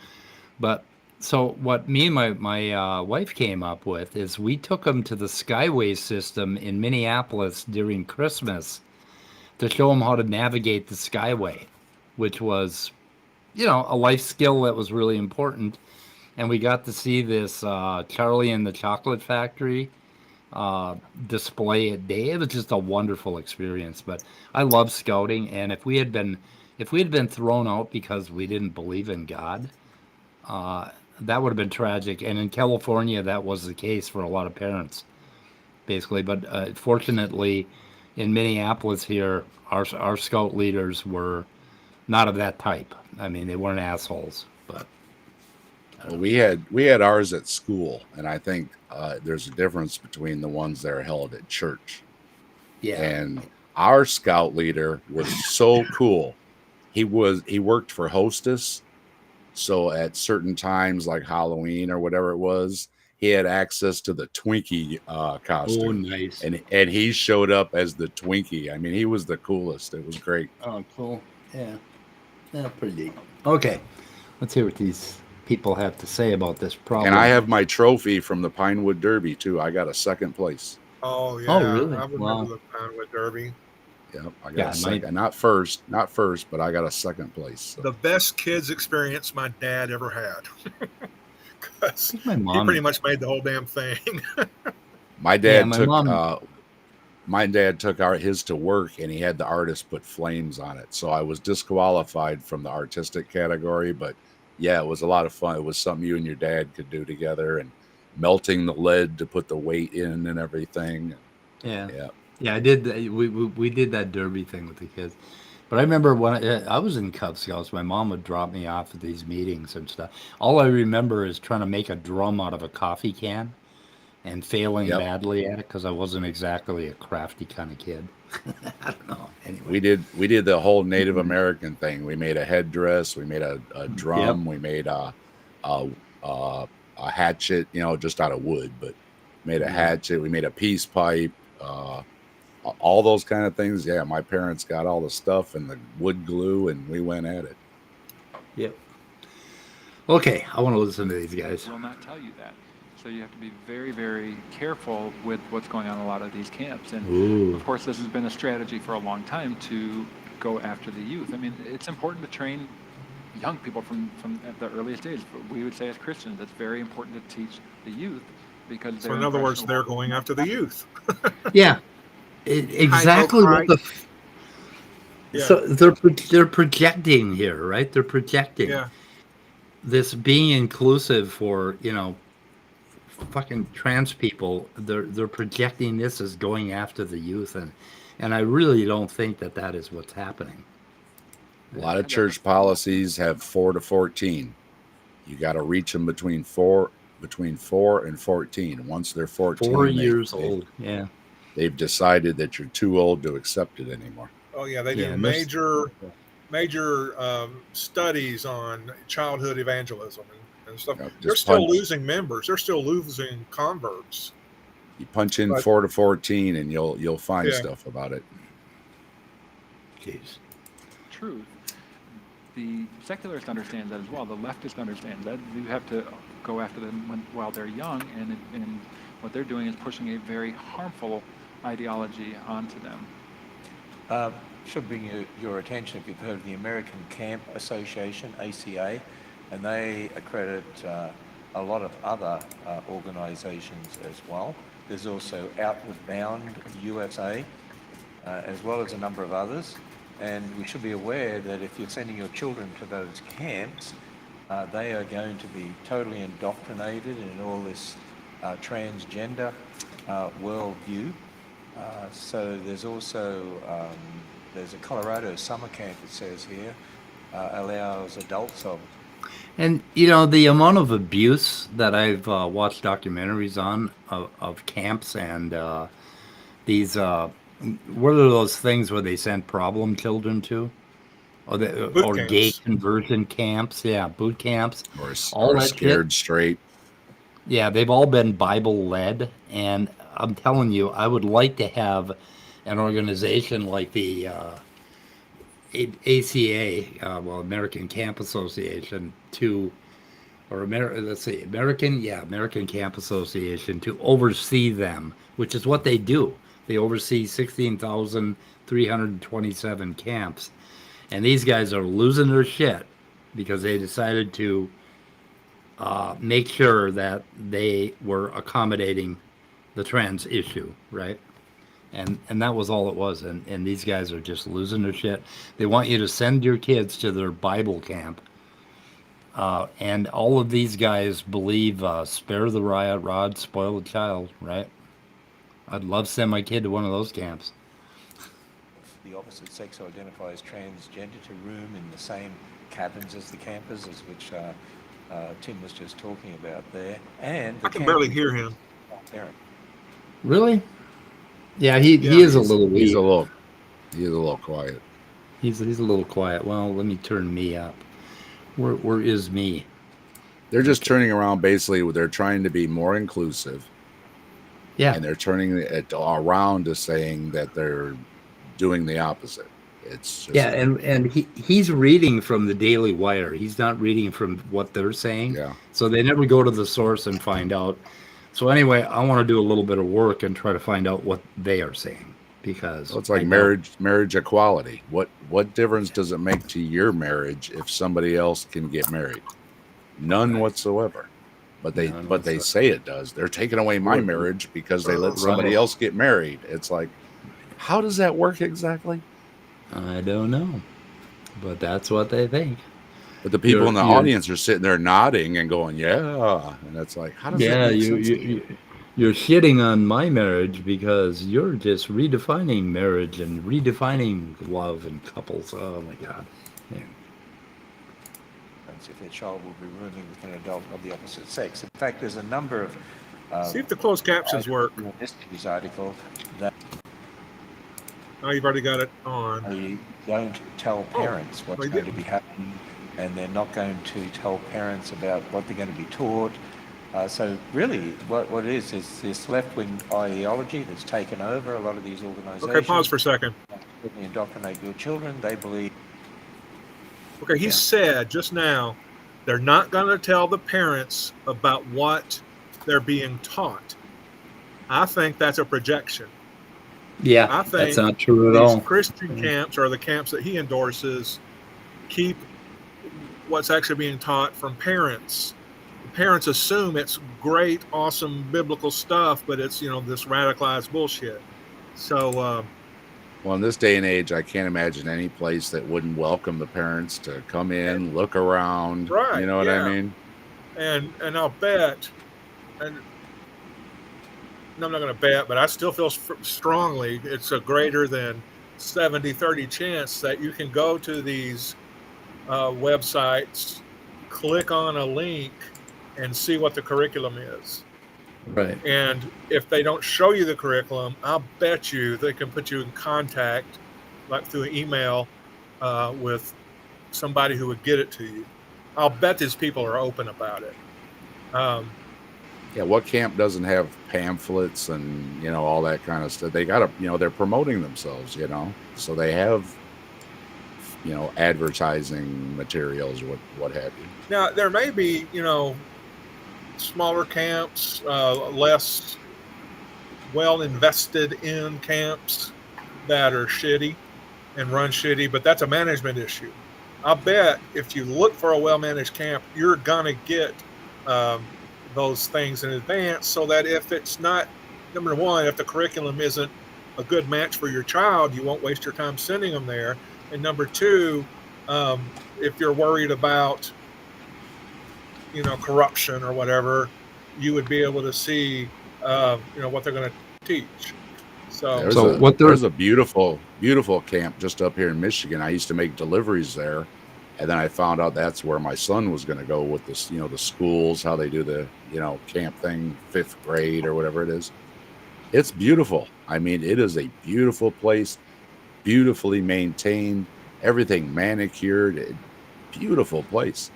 [SPEAKER 1] But so what me and my wife came up with is we took them to the Skyway system in Minneapolis during Christmas to show them how to navigate the Skyway, which was, a life skill that was really important. And we got to see this Charlie and the Chocolate Factory display at day. It was just a wonderful experience. But I love scouting, and if we had been thrown out because we didn't believe in God, that would have been tragic. And in California, that was the case for a lot of parents, basically. But fortunately, in Minneapolis here, our scout leaders were not of that type. I mean, they weren't assholes. But
[SPEAKER 3] we had ours at school, and I think there's a difference between the ones that are held at church.
[SPEAKER 1] Yeah.
[SPEAKER 3] And our scout leader was so cool. He worked for Hostess. So at certain times, like Halloween or whatever it was, he had access to the Twinkie costume.
[SPEAKER 1] Oh, nice.
[SPEAKER 3] And he showed up as the Twinkie. I mean, he was the coolest. It was great.
[SPEAKER 1] Oh, cool. Yeah. Yeah, pretty neat. Okay. Let's hear what these people have to say about this problem.
[SPEAKER 3] And I have my trophy from the Pinewood Derby, too. I got a second place.
[SPEAKER 2] Oh, yeah.
[SPEAKER 1] Oh, really?
[SPEAKER 2] I remember the Pinewood Derby.
[SPEAKER 3] Yep, I got a second. Not first, but I got a second place. So.
[SPEAKER 2] The best kids experience my dad ever had. Because he
[SPEAKER 1] mom
[SPEAKER 2] pretty much made the whole damn thing.
[SPEAKER 3] My dad took his to work, and he had the artist put flames on it. So I was disqualified from the artistic category, but yeah, it was a lot of fun. It was something you and your dad could do together, and melting the lead to put the weight in and everything.
[SPEAKER 1] Yeah. Yeah, I did. We did that derby thing with the kids. But I remember when I was in Cub Scouts, my mom would drop me off at these meetings and stuff. All I remember is trying to make a drum out of a coffee can and failing badly at it because I wasn't exactly a crafty kind of kid. I don't know. Anyway.
[SPEAKER 3] We did the whole Native American thing. We made a headdress. We made a drum. We made a hatchet, just out of wood, but made a hatchet. We made a peace pipe, all those kind of things. Yeah, my parents got all the stuff and the wood glue, and we went at it.
[SPEAKER 1] Yep. Okay, I want to listen to these guys.
[SPEAKER 12] Will not tell you that. So you have to be very, very careful with what's going on in a lot of these camps. And of course, this has been a strategy for a long time to go after the youth. I mean, it's important to train young people from the earliest days. We would say as Christians, it's very important to teach the youth because
[SPEAKER 2] So in other words, they're going after the youth.
[SPEAKER 1] Yeah, exactly what the. So they're projecting here, right? They're projecting this being inclusive for fucking trans people. They're projecting this as going after the youth, and I really don't think that is what's happening.
[SPEAKER 3] A lot of church policies have 4 to 14. You got to reach them between 4 and 14. Once they're 14,
[SPEAKER 1] 4 years old,
[SPEAKER 3] they've decided that you're too old to accept it anymore.
[SPEAKER 2] Oh yeah, they do major studies on childhood evangelism and stuff. They're still losing members. They're still losing converts.
[SPEAKER 3] You punch in 4 to 14, and you'll find stuff about it.
[SPEAKER 1] Jeez.
[SPEAKER 12] Truth. The secularist understands that as well. The leftist understands that. You have to go after them while they're young, and what they're doing is pushing a very harmful ideology onto them.
[SPEAKER 10] Should bring your attention if you've heard of the American Camp Association, ACA, and they accredit a lot of other organizations as well. There's also Outward Bound USA, as well as a number of others. And we should be aware that if you're sending your children to those camps, they are going to be totally indoctrinated in all this transgender worldview. So there's also there's a Colorado summer camp, it says here, allows adults of.
[SPEAKER 1] And the amount of abuse that I've watched documentaries on of camps and these. What are those things where they send problem children to? Or gay conversion camps? Yeah, boot camps.
[SPEAKER 3] Or scared straight.
[SPEAKER 1] Yeah, they've all been Bible-led. And I'm telling you, I would like to have an organization like the ACA, American Camp Association, American Camp Association, to oversee them, which is what they do. They oversee 16,327 camps. And these guys are losing their shit because they decided to make sure that they were accommodating the trans issue, right? And that was all it was. And these guys are just losing their shit. They want you to send your kids to their Bible camp. And all of these guys believe spare the riot rod, spoil the child, right? I'd love to send my kid to one of those camps.
[SPEAKER 10] The opposite sex who identify as transgender to room in the same cabins as the campers, as which Tim was just talking about there. And
[SPEAKER 2] I can barely hear him.
[SPEAKER 1] Really? Yeah, he is a little weak.
[SPEAKER 3] He's a little quiet.
[SPEAKER 1] He's a little quiet. Well, let me turn me up. Where is me?
[SPEAKER 3] They're just turning around. Basically, they're trying to be more inclusive.
[SPEAKER 1] Yeah.
[SPEAKER 3] And they're turning it around to saying that they're doing the opposite. It's just
[SPEAKER 1] and he's reading from the Daily Wire. He's not reading from what they're saying.
[SPEAKER 3] Yeah.
[SPEAKER 1] So they never go to the source and find out. So anyway, I want to do a little bit of work and try to find out what they are saying, because
[SPEAKER 3] it's like marriage equality. What difference does it make to your marriage if somebody else can get married? None whatsoever. But they say it does. They're taking away my marriage because they let somebody else get married. It's like, how does that work exactly?
[SPEAKER 1] I don't know, but that's what they think.
[SPEAKER 3] But the people in the audience are sitting there nodding and going, "Yeah," and it's like, how does that make sense to you?
[SPEAKER 1] You're shitting on my marriage because you're just redefining marriage and redefining love and couples. Oh my God. Yeah.
[SPEAKER 10] If their child will be rooming with an adult of the opposite sex. In fact, there's a number of
[SPEAKER 2] see if the closed captions work.
[SPEAKER 10] This news article that
[SPEAKER 2] you've already got it on.
[SPEAKER 10] They don't tell parents what's going to be happening, and they're not going to tell parents about what they're going to be taught. So really, what it is this left-wing ideology that's taken over a lot of these organizations.
[SPEAKER 2] Okay, pause for a second.
[SPEAKER 10] When you indoctrinate your children, they believe.
[SPEAKER 2] Okay, he said just now they're not going to tell the parents about what they're being taught. I think that's a projection.
[SPEAKER 1] Yeah,
[SPEAKER 2] I think
[SPEAKER 1] that's not true at
[SPEAKER 2] these
[SPEAKER 1] all.
[SPEAKER 2] Christian camps, or the camps that he endorses, keep what's actually being taught from parents. The parents assume it's great, awesome biblical stuff, but it's, this radicalized bullshit. So,
[SPEAKER 3] well, in this day and age, I can't imagine any place that wouldn't welcome the parents to come in, look around.
[SPEAKER 2] Right,
[SPEAKER 3] You know what I mean?
[SPEAKER 2] And I'll bet, and I'm not going to bet, but I still feel strongly it's a greater than 70-30 chance that you can go to these websites, click on a link, and see what the curriculum is.
[SPEAKER 1] Right.
[SPEAKER 2] And if they don't show you the curriculum, I'll bet you they can put you in contact, like through an email, with somebody who would get it to you. I'll bet these people are open about it.
[SPEAKER 3] Yeah, what camp doesn't have pamphlets and, all that kind of stuff? They got to, they're promoting themselves, so they have, advertising materials, what have you.
[SPEAKER 2] Now, there may be, smaller camps, less well invested in camps that are shitty and run shitty, but that's a management issue. I bet if you look for a well-managed camp, you're gonna get those things in advance, so that if it's not, number one, if the curriculum isn't a good match for your child, you won't waste your time sending them there. And number two, if you're worried about corruption or whatever, you would be able to see what they're going to teach.
[SPEAKER 3] There's a beautiful camp just up here in Michigan. I used to make deliveries there, and then I found out that's where my son was going to go with this, the schools, how they do the camp thing, 5th grade or whatever it is. It's beautiful. I mean, it is a beautiful place, beautifully maintained, everything manicured, beautiful place.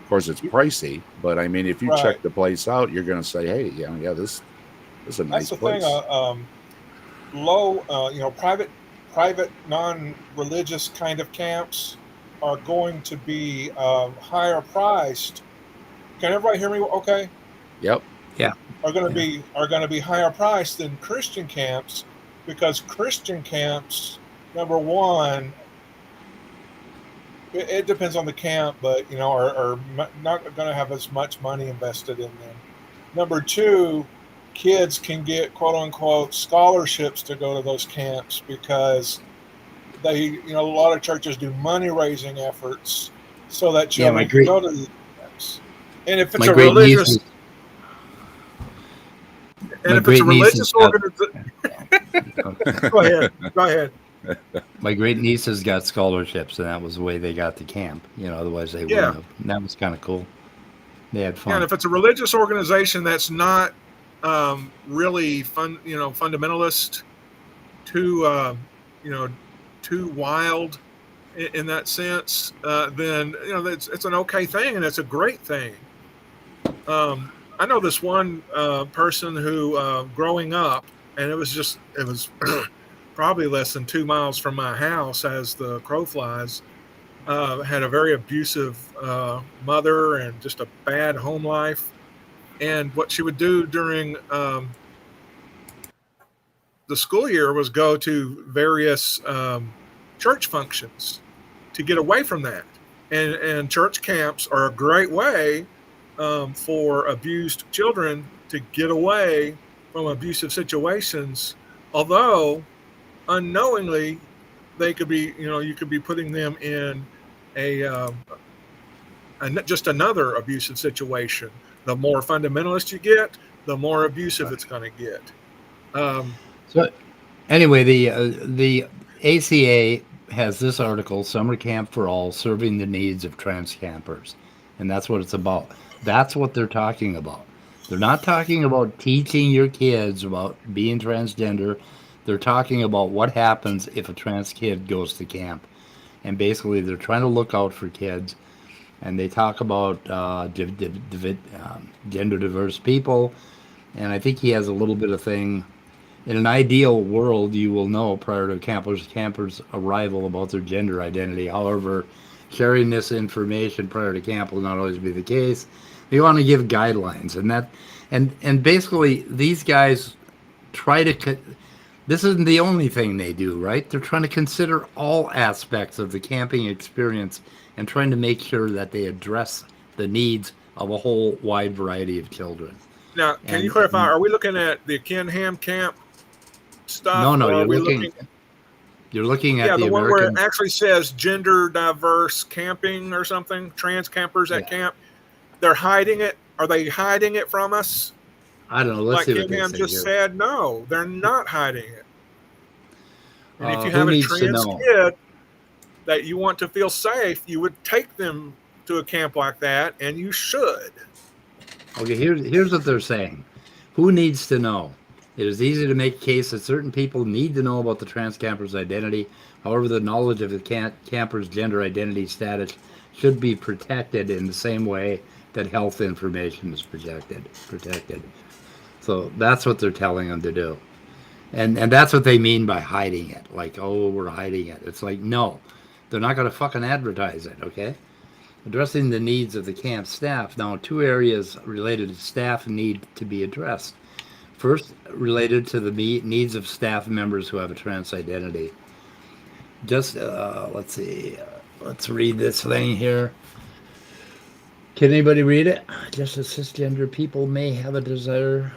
[SPEAKER 3] Of course, it's pricey, but I mean, if you check the place out, you're going to say, "Hey, this is a nice place."
[SPEAKER 2] That's the thing. Low, private, non-religious kind of camps are going to be higher priced. Can everybody hear me? Okay.
[SPEAKER 3] Yep.
[SPEAKER 1] Yeah.
[SPEAKER 2] Are going to be higher priced than Christian camps, because Christian camps, number one, it depends on the camp, but are not going to have as much money invested in them. Number two, kids can get quote unquote scholarships to go to those camps because they, a lot of churches do money raising efforts so that children can go to these camps. And if it's a religious, organization, go ahead.
[SPEAKER 1] My great nieces got scholarships, and that was the way they got to camp. Otherwise they wouldn't have. And that was kind of cool. They had fun.
[SPEAKER 2] Yeah, and if it's a religious organization that's not really fundamentalist, too wild in that sense, then it's an okay thing, and it's a great thing. I know this one person who, growing up, and it was probably less than 2 miles from my house as the crow flies, had a very abusive mother and just a bad home life. And what she would do during the school year was go to various church functions to get away from that. And church camps are a great way for abused children to get away from abusive situations, although unknowingly they could be, you could be putting them in just another abusive situation. The more fundamentalist you get, the more abusive it's going to get.
[SPEAKER 1] So anyway, the ACA has this article, Summer Camp for All, Serving the Needs of Trans Campers. And that's what it's about. That's what they're talking about. They're not talking about teaching your kids about being transgender. They're talking about what happens if a trans kid goes to camp. And basically, they're trying to look out for kids. and they talk about gender diverse people. And I think he has a little bit of thing. In an ideal world, you will know prior to campers' arrival about their gender identity. However, sharing this information prior to camp will not always be the case. They want to give guidelines, and basically these guys try to. This isn't the only thing they do, right? They're trying to consider all aspects of the camping experience and trying to make sure that they address the needs of a whole wide variety of children.
[SPEAKER 2] Now, can you clarify? Are we looking at the Ken Ham camp stuff?
[SPEAKER 1] No,
[SPEAKER 2] or
[SPEAKER 1] you're
[SPEAKER 2] are we
[SPEAKER 1] looking. You're looking at
[SPEAKER 2] the one where
[SPEAKER 1] American.
[SPEAKER 2] it actually says gender diverse camping or something. Trans campers at camp. They're hiding it. Are they hiding it from us?
[SPEAKER 1] I don't know. Let's
[SPEAKER 2] Like
[SPEAKER 1] see what
[SPEAKER 2] Ken
[SPEAKER 1] they
[SPEAKER 2] Ham
[SPEAKER 1] say
[SPEAKER 2] just
[SPEAKER 1] here.
[SPEAKER 2] said, no, they're not hiding it. And if you
[SPEAKER 1] Who
[SPEAKER 2] have a
[SPEAKER 1] needs to
[SPEAKER 2] trans
[SPEAKER 1] know?
[SPEAKER 2] kid that you want to feel safe, you would take them to a camp like that, and you should.
[SPEAKER 1] Okay, here's what they're saying. Who needs to know? It is easy to make a case that certain people need to know about the trans camper's identity. However, the knowledge of the camper's gender identity status should be protected in the same way that health information is protected. So that's what they're telling them to do. And that's what they mean by hiding it. Like, oh, we're hiding it. It's like, no, they're not going to fucking advertise it, okay? Addressing the needs of the camp staff. Now, two areas related to staff need to be addressed. First, related to the needs of staff members who have a trans identity. Just, let's see. Let's read this thing here. Can anybody read it? Just as cisgender people may have a desire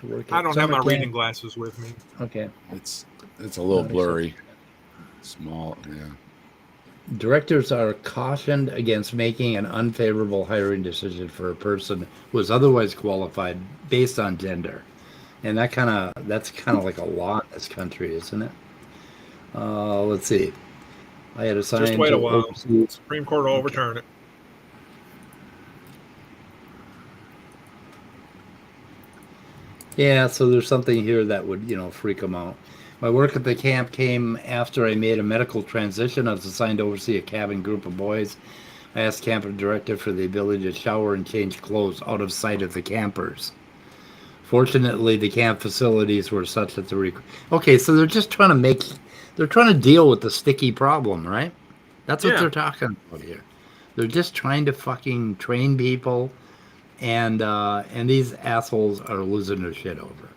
[SPEAKER 1] to work.
[SPEAKER 2] I don't have my reading glasses with me.
[SPEAKER 1] Okay.
[SPEAKER 3] It's a little blurry. Small, yeah.
[SPEAKER 1] Directors are cautioned against making an unfavorable hiring decision for a person who is otherwise qualified based on gender, and that's kind of like a law in this country, isn't it? Let's see. I had assigned
[SPEAKER 2] Just wait a while.
[SPEAKER 1] oversee.
[SPEAKER 2] Supreme Court will overturn it.
[SPEAKER 1] Yeah, so there's something here that would, freak them out. My work at the camp came after I made a medical transition. I was assigned to oversee a cabin group of boys. I asked camp director for the ability to shower and change clothes out of sight of the campers. Fortunately, the camp facilities were such that okay, so they're just trying to deal with the sticky problem, right? That's what they're talking about here. They're just trying to fucking train people, and these assholes are losing their shit over it.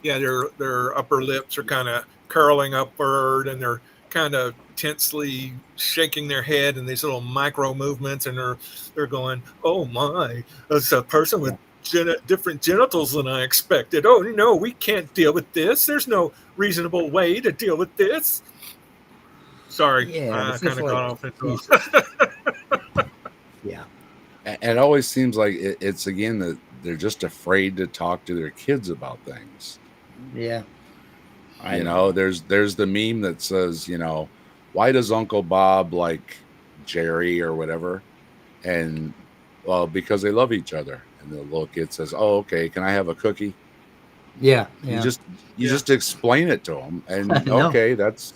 [SPEAKER 2] Yeah, their upper lips are kind of curling upward, and they're kind of tensely shaking their head in these little micro movements, and they're going, "Oh my, it's a person with different genitals than I expected. Oh no, we can't deal with this. There's no reasonable way to deal with this." Sorry, I kind of got off into it.
[SPEAKER 1] Yeah.
[SPEAKER 3] And it always seems like it's again that they're just afraid to talk to their kids about things.
[SPEAKER 1] Yeah.
[SPEAKER 3] You know, there's the meme that says, why does Uncle Bob like Jerry or whatever? And well, because they love each other. And the little kid says, "Oh, okay, can I have a cookie?"
[SPEAKER 1] Yeah.
[SPEAKER 3] You just explain it to them, and okay, that's.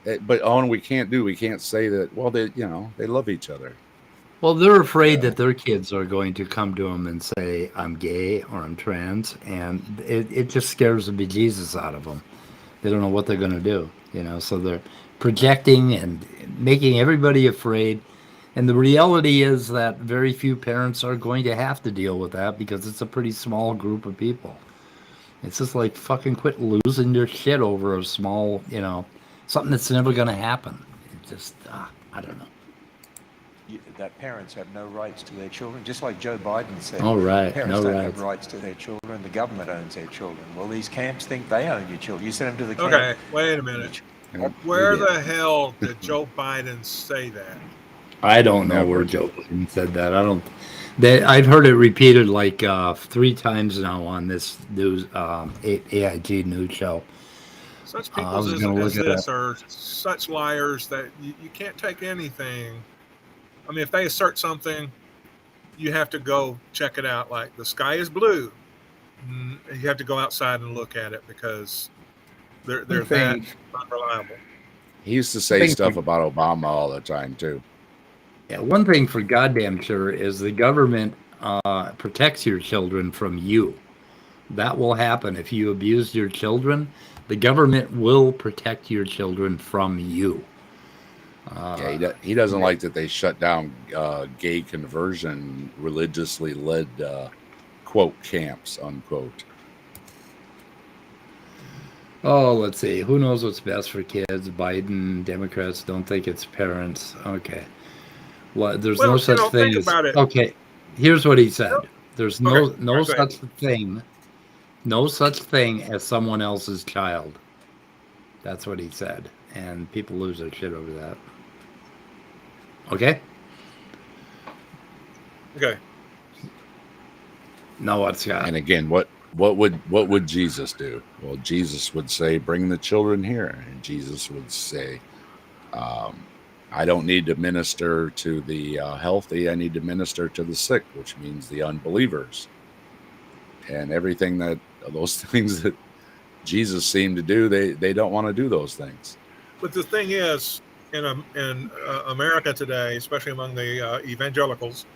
[SPEAKER 3] But we can't say that. Well, they love each other.
[SPEAKER 1] Well, they're afraid that their kids are going to come to them and say, "I'm gay" or "I'm trans," and it just scares the bejesus out of them. They don't know what they're going to do, so they're projecting and making everybody afraid. And the reality is that very few parents are going to have to deal with that because it's a pretty small group of people. It's just like fucking quit losing your shit over a small, something that's never going to happen. It just, I don't know.
[SPEAKER 10] That parents have no rights to their children, just like Joe Biden said.
[SPEAKER 1] Oh, right.
[SPEAKER 10] Parents
[SPEAKER 1] No
[SPEAKER 10] don't
[SPEAKER 1] rights.
[SPEAKER 10] have rights to their children. The government owns their children. Well, these camps think they own your children. You send them to the camp.
[SPEAKER 2] Okay, wait a minute. Where the hell did Joe Biden say that?
[SPEAKER 1] I don't know where Joe Biden said that. I've heard it repeated like 3 times now on this news, AIG news show.
[SPEAKER 2] Such people as this are such liars that you can't take anything. I mean, if they assert something, you have to go check it out. Like the sky is blue. You have to go outside and look at it because they're that unreliable.
[SPEAKER 3] He used to say stuff about Obama all the time too.
[SPEAKER 1] Yeah, one thing for goddamn sure is the government protects your children from you. That will happen if you abuse your children. The government will protect your children from you.
[SPEAKER 3] He doesn't like that they shut down gay conversion, religiously led quote camps, unquote.
[SPEAKER 1] Oh, let's see. Who knows what's best for kids? Biden, Democrats don't think it's parents. Okay. Well, there's no such thing
[SPEAKER 2] think
[SPEAKER 1] as.
[SPEAKER 2] about it.
[SPEAKER 1] Okay, here's what he said. There's no
[SPEAKER 2] Okay, all right, go ahead.
[SPEAKER 1] no such thing as someone else's child. That's what he said, and people lose their shit over that. Okay.
[SPEAKER 2] Okay.
[SPEAKER 1] No, what's Scott?
[SPEAKER 3] And again, what would Jesus do? Well, Jesus would say, "Bring the children here," and Jesus would say, "I don't need to minister to the healthy. I need to minister to the sick," which means the unbelievers. And everything that those things that Jesus seemed to do, they don't want to do those things.
[SPEAKER 2] But the thing is, in America today, especially among the evangelicals,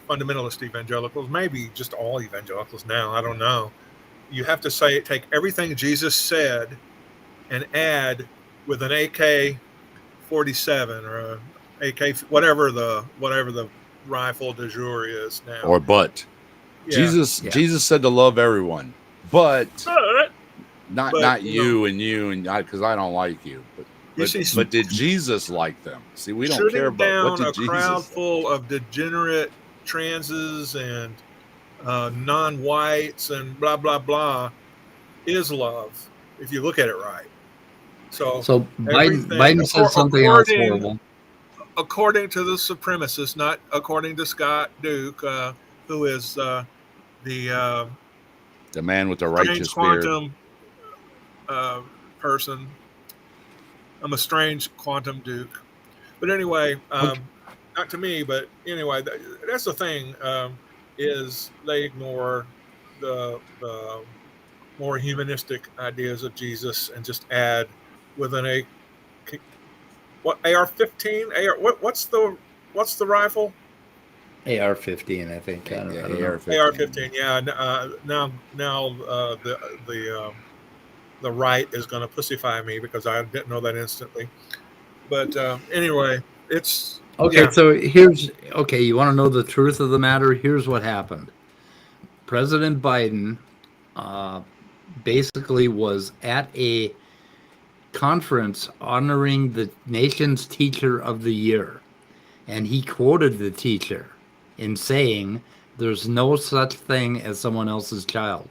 [SPEAKER 2] fundamentalist evangelicals, maybe just all evangelicals now, I don't know. You have to take everything Jesus said and add with an AK-47 or a AK, whatever the rifle du jour is now.
[SPEAKER 3] Or but.
[SPEAKER 2] Yeah.
[SPEAKER 3] Jesus said to love everyone, but not
[SPEAKER 2] But,
[SPEAKER 3] you and because I don't like you. But did Jesus like them? See, we don't care about what did
[SPEAKER 2] shooting down a crowd
[SPEAKER 3] say?
[SPEAKER 2] full of degenerate transes and non-whites and blah blah blah is love if you look at it right. So
[SPEAKER 1] Biden said something else horrible.
[SPEAKER 2] According to the supremacists, not according to Scott Duke, who is the
[SPEAKER 3] man with the righteous
[SPEAKER 2] quantum person. I'm a strange quantum Duke, but anyway, not to me, but anyway, that's the thing. Is they ignore the more humanistic ideas of Jesus and just add with an AR-15? What's the rifle?
[SPEAKER 1] AR-15, I think. I don't know.
[SPEAKER 2] AR-15. Yeah. Now the right is going to pussify me because I didn't know that instantly. But anyway, it's
[SPEAKER 1] okay.
[SPEAKER 2] Yeah.
[SPEAKER 1] So you want to know the truth of the matter? Here's what happened. President Biden basically was at a conference honoring the nation's teacher of the year, and he quoted the teacher in saying, "There's no such thing as someone else's child."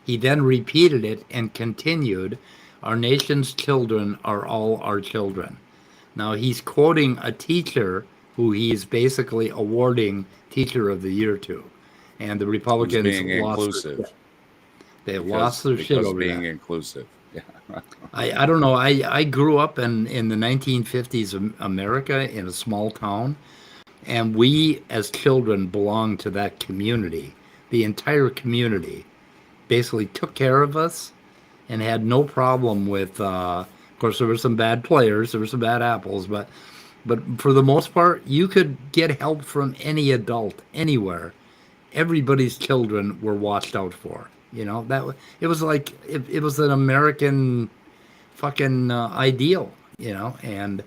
[SPEAKER 1] He then repeated it and continued, "Our nation's children are all our children." Now he's quoting a teacher who he's basically awarding Teacher of the Year to, and the Republicans lost their shit over
[SPEAKER 3] being
[SPEAKER 1] that.
[SPEAKER 3] inclusive. Yeah.
[SPEAKER 1] I don't know. I grew up in the 1950s America in a small town, and we as children belonged to that community. The entire community basically took care of us and had no problem with of course there were some bad players, there were some bad apples, but for the most part you could get help from any adult anywhere. Everybody's children were watched out for. That it was like it was an American fucking ideal, and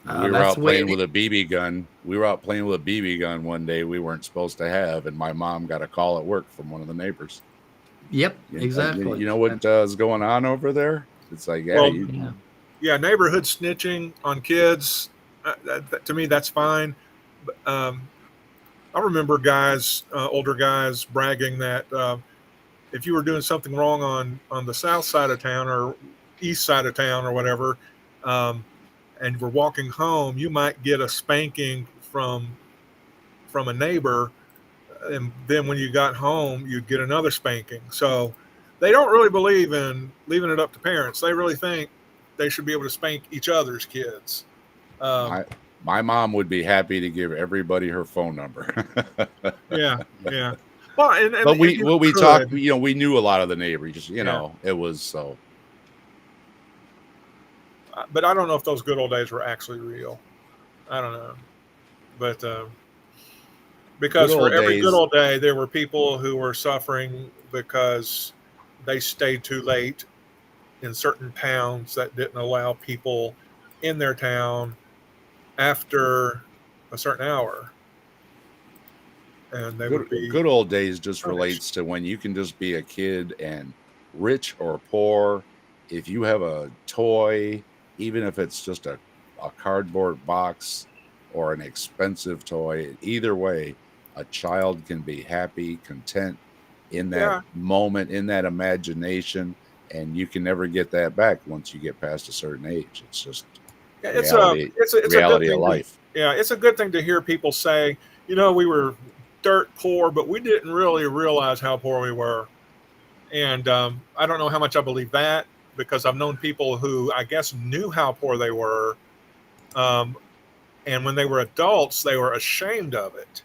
[SPEAKER 3] we were out playing with a BB gun. We were out playing with a BB gun one day we weren't supposed to have, and my mom got a call at work from one of the neighbors.
[SPEAKER 1] Yep, exactly.
[SPEAKER 3] You know what is going on over there? It's like,
[SPEAKER 2] neighborhood snitching on kids. To me, that's fine. I remember older guys bragging that if you were doing something wrong on the south side of town or east side of town or whatever, and we're walking home, you might get a spanking from a neighbor, and then when you got home, you'd get another spanking. So they don't really believe in leaving it up to parents. They really think they should be able to spank each other's kids.
[SPEAKER 3] My mom would be happy to give everybody her phone number.
[SPEAKER 2] Yeah. Well,
[SPEAKER 3] but we talked. We knew a lot of the neighbors. It was so.
[SPEAKER 2] But I don't know if those good old days were actually real. I don't know, but because
[SPEAKER 3] Good
[SPEAKER 2] for
[SPEAKER 3] old
[SPEAKER 2] every good
[SPEAKER 3] days.
[SPEAKER 2] old day, there were people who were suffering because they stayed too late in certain towns that didn't allow people in their town after a certain hour, and they would be
[SPEAKER 3] Good old days just
[SPEAKER 2] punished.
[SPEAKER 3] relates to when you can just be a kid, and rich or poor, if you have a toy, even if it's just a cardboard box or an expensive toy, either way, a child can be happy, content in that
[SPEAKER 2] Yeah.
[SPEAKER 3] moment, in that imagination, and you can never get that back once you get past a certain age. It's just
[SPEAKER 2] Yeah,
[SPEAKER 3] reality,
[SPEAKER 2] it's a good
[SPEAKER 3] reality of
[SPEAKER 2] thing.
[SPEAKER 3] life.
[SPEAKER 2] Yeah, it's a good thing to hear people say, we were dirt poor, but we didn't really realize how poor we were. And I don't know how much I believe that, because I've known people who I guess knew how poor they were, and when they were adults, they were ashamed of it.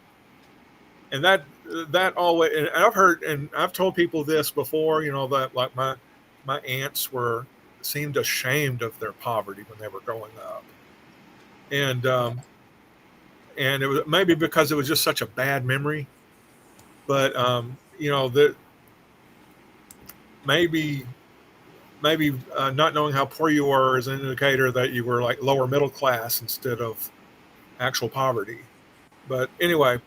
[SPEAKER 2] And that always, and I've heard, and I've told people this before, that like my aunts seemed ashamed of their poverty when they were growing up, and it was maybe because it was just such a bad memory, but that maybe not knowing how poor you were is an indicator that you were like lower middle class instead of actual poverty. But anyway,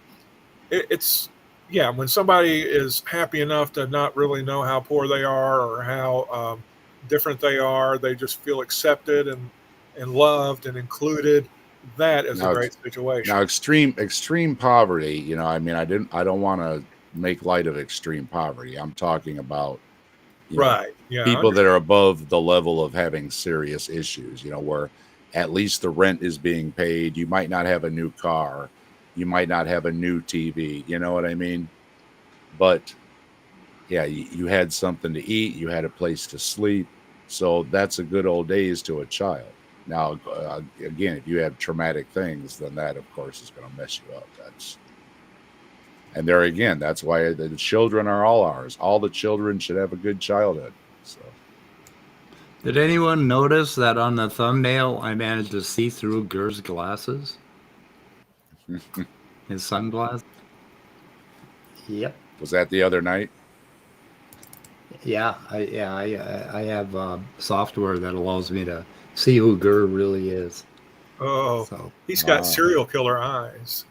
[SPEAKER 2] it's yeah, when somebody is happy enough to not really know how poor they are or how different they are, they just feel accepted and loved and included. That is a
[SPEAKER 3] Now,
[SPEAKER 2] great situation.
[SPEAKER 3] now extreme poverty, I mean, I don't want to make light of extreme poverty. I'm talking about,
[SPEAKER 2] Right. Yeah. I
[SPEAKER 3] people that
[SPEAKER 2] understand.
[SPEAKER 3] are above the level of having serious issues, where at least the rent is being paid. You might not have a new car. You might not have a new TV. You know what I mean? But yeah, you had something to eat. You had a place to sleep. So that's a good old days to a child. Now, again, if you have traumatic things, then that, of course, is going to mess you up. And there again, that's why the children are all ours. All the children should have a good childhood. So,
[SPEAKER 1] Did anyone notice that on the thumbnail I managed to see through Grr's glasses? His sunglasses? Yep.
[SPEAKER 3] was that the other night?
[SPEAKER 1] Yeah, I have software that allows me to see who Grr really is.
[SPEAKER 2] Oh,
[SPEAKER 1] So
[SPEAKER 2] he's got serial killer eyes.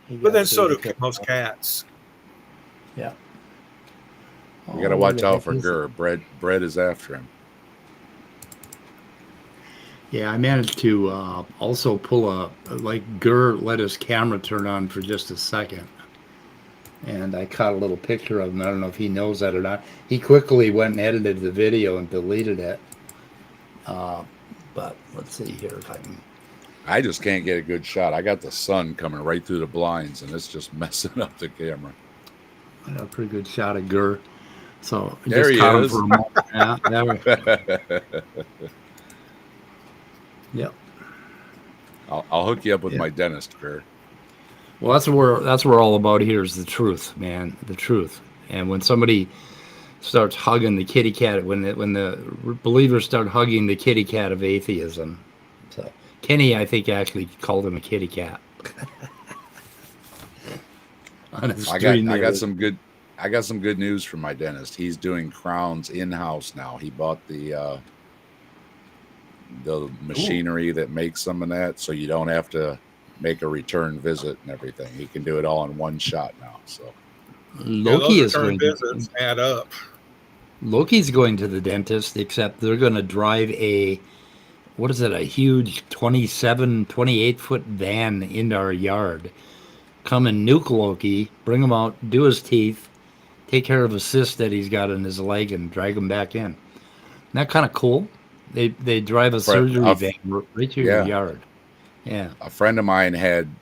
[SPEAKER 1] he
[SPEAKER 2] But
[SPEAKER 1] got
[SPEAKER 2] then so
[SPEAKER 1] serial
[SPEAKER 2] do
[SPEAKER 1] killer.
[SPEAKER 2] most cats.
[SPEAKER 1] Yeah.
[SPEAKER 3] You got to
[SPEAKER 1] Oh,
[SPEAKER 3] watch
[SPEAKER 1] the
[SPEAKER 3] out
[SPEAKER 1] heck
[SPEAKER 3] for
[SPEAKER 1] is it?
[SPEAKER 3] Grr. Bread is after him.
[SPEAKER 1] Yeah, I managed to also pull like Grr let his camera turn on for just a second. And I caught a little picture of him. I don't know if he knows that or not. He quickly went and edited the video and deleted it. But let's see here if I can.
[SPEAKER 3] I just can't get a good shot. I got the sun coming right through the blinds, and it's just messing up the camera.
[SPEAKER 1] I got a pretty good shot of Grr. So I
[SPEAKER 3] There
[SPEAKER 1] just
[SPEAKER 3] he
[SPEAKER 1] caught him
[SPEAKER 3] is.
[SPEAKER 1] for a moment. Yeah, there we Yep.
[SPEAKER 3] I'll hook you up with
[SPEAKER 1] Yeah.
[SPEAKER 3] my dentist, Grr.
[SPEAKER 1] Well, that's what we're all about here is the truth, man. The truth. And when somebody starts hugging the kitty cat, when the believers start hugging the kitty cat of atheism. So Kenny, I think, actually called him a kitty cat. On his
[SPEAKER 3] I
[SPEAKER 1] stream
[SPEAKER 3] got
[SPEAKER 1] there.
[SPEAKER 3] some good news from my dentist. He's doing crowns in-house now. He bought the machinery that makes some of that, so you don't have to make a return visit and everything. He can do it all in one shot now. So
[SPEAKER 1] Loki
[SPEAKER 2] those
[SPEAKER 1] is
[SPEAKER 2] return
[SPEAKER 1] going.
[SPEAKER 2] visits add up.
[SPEAKER 1] Loki's going to the dentist, except they're going to drive a huge 28-foot van into our yard. Come and nuke Loki, bring him out, do his teeth, take care of a cyst that he's got in his leg, and drag him back in. Isn't that kind of cool? They drive a surgery van right to your
[SPEAKER 3] yeah.
[SPEAKER 1] yard. Yeah.
[SPEAKER 3] A friend of mine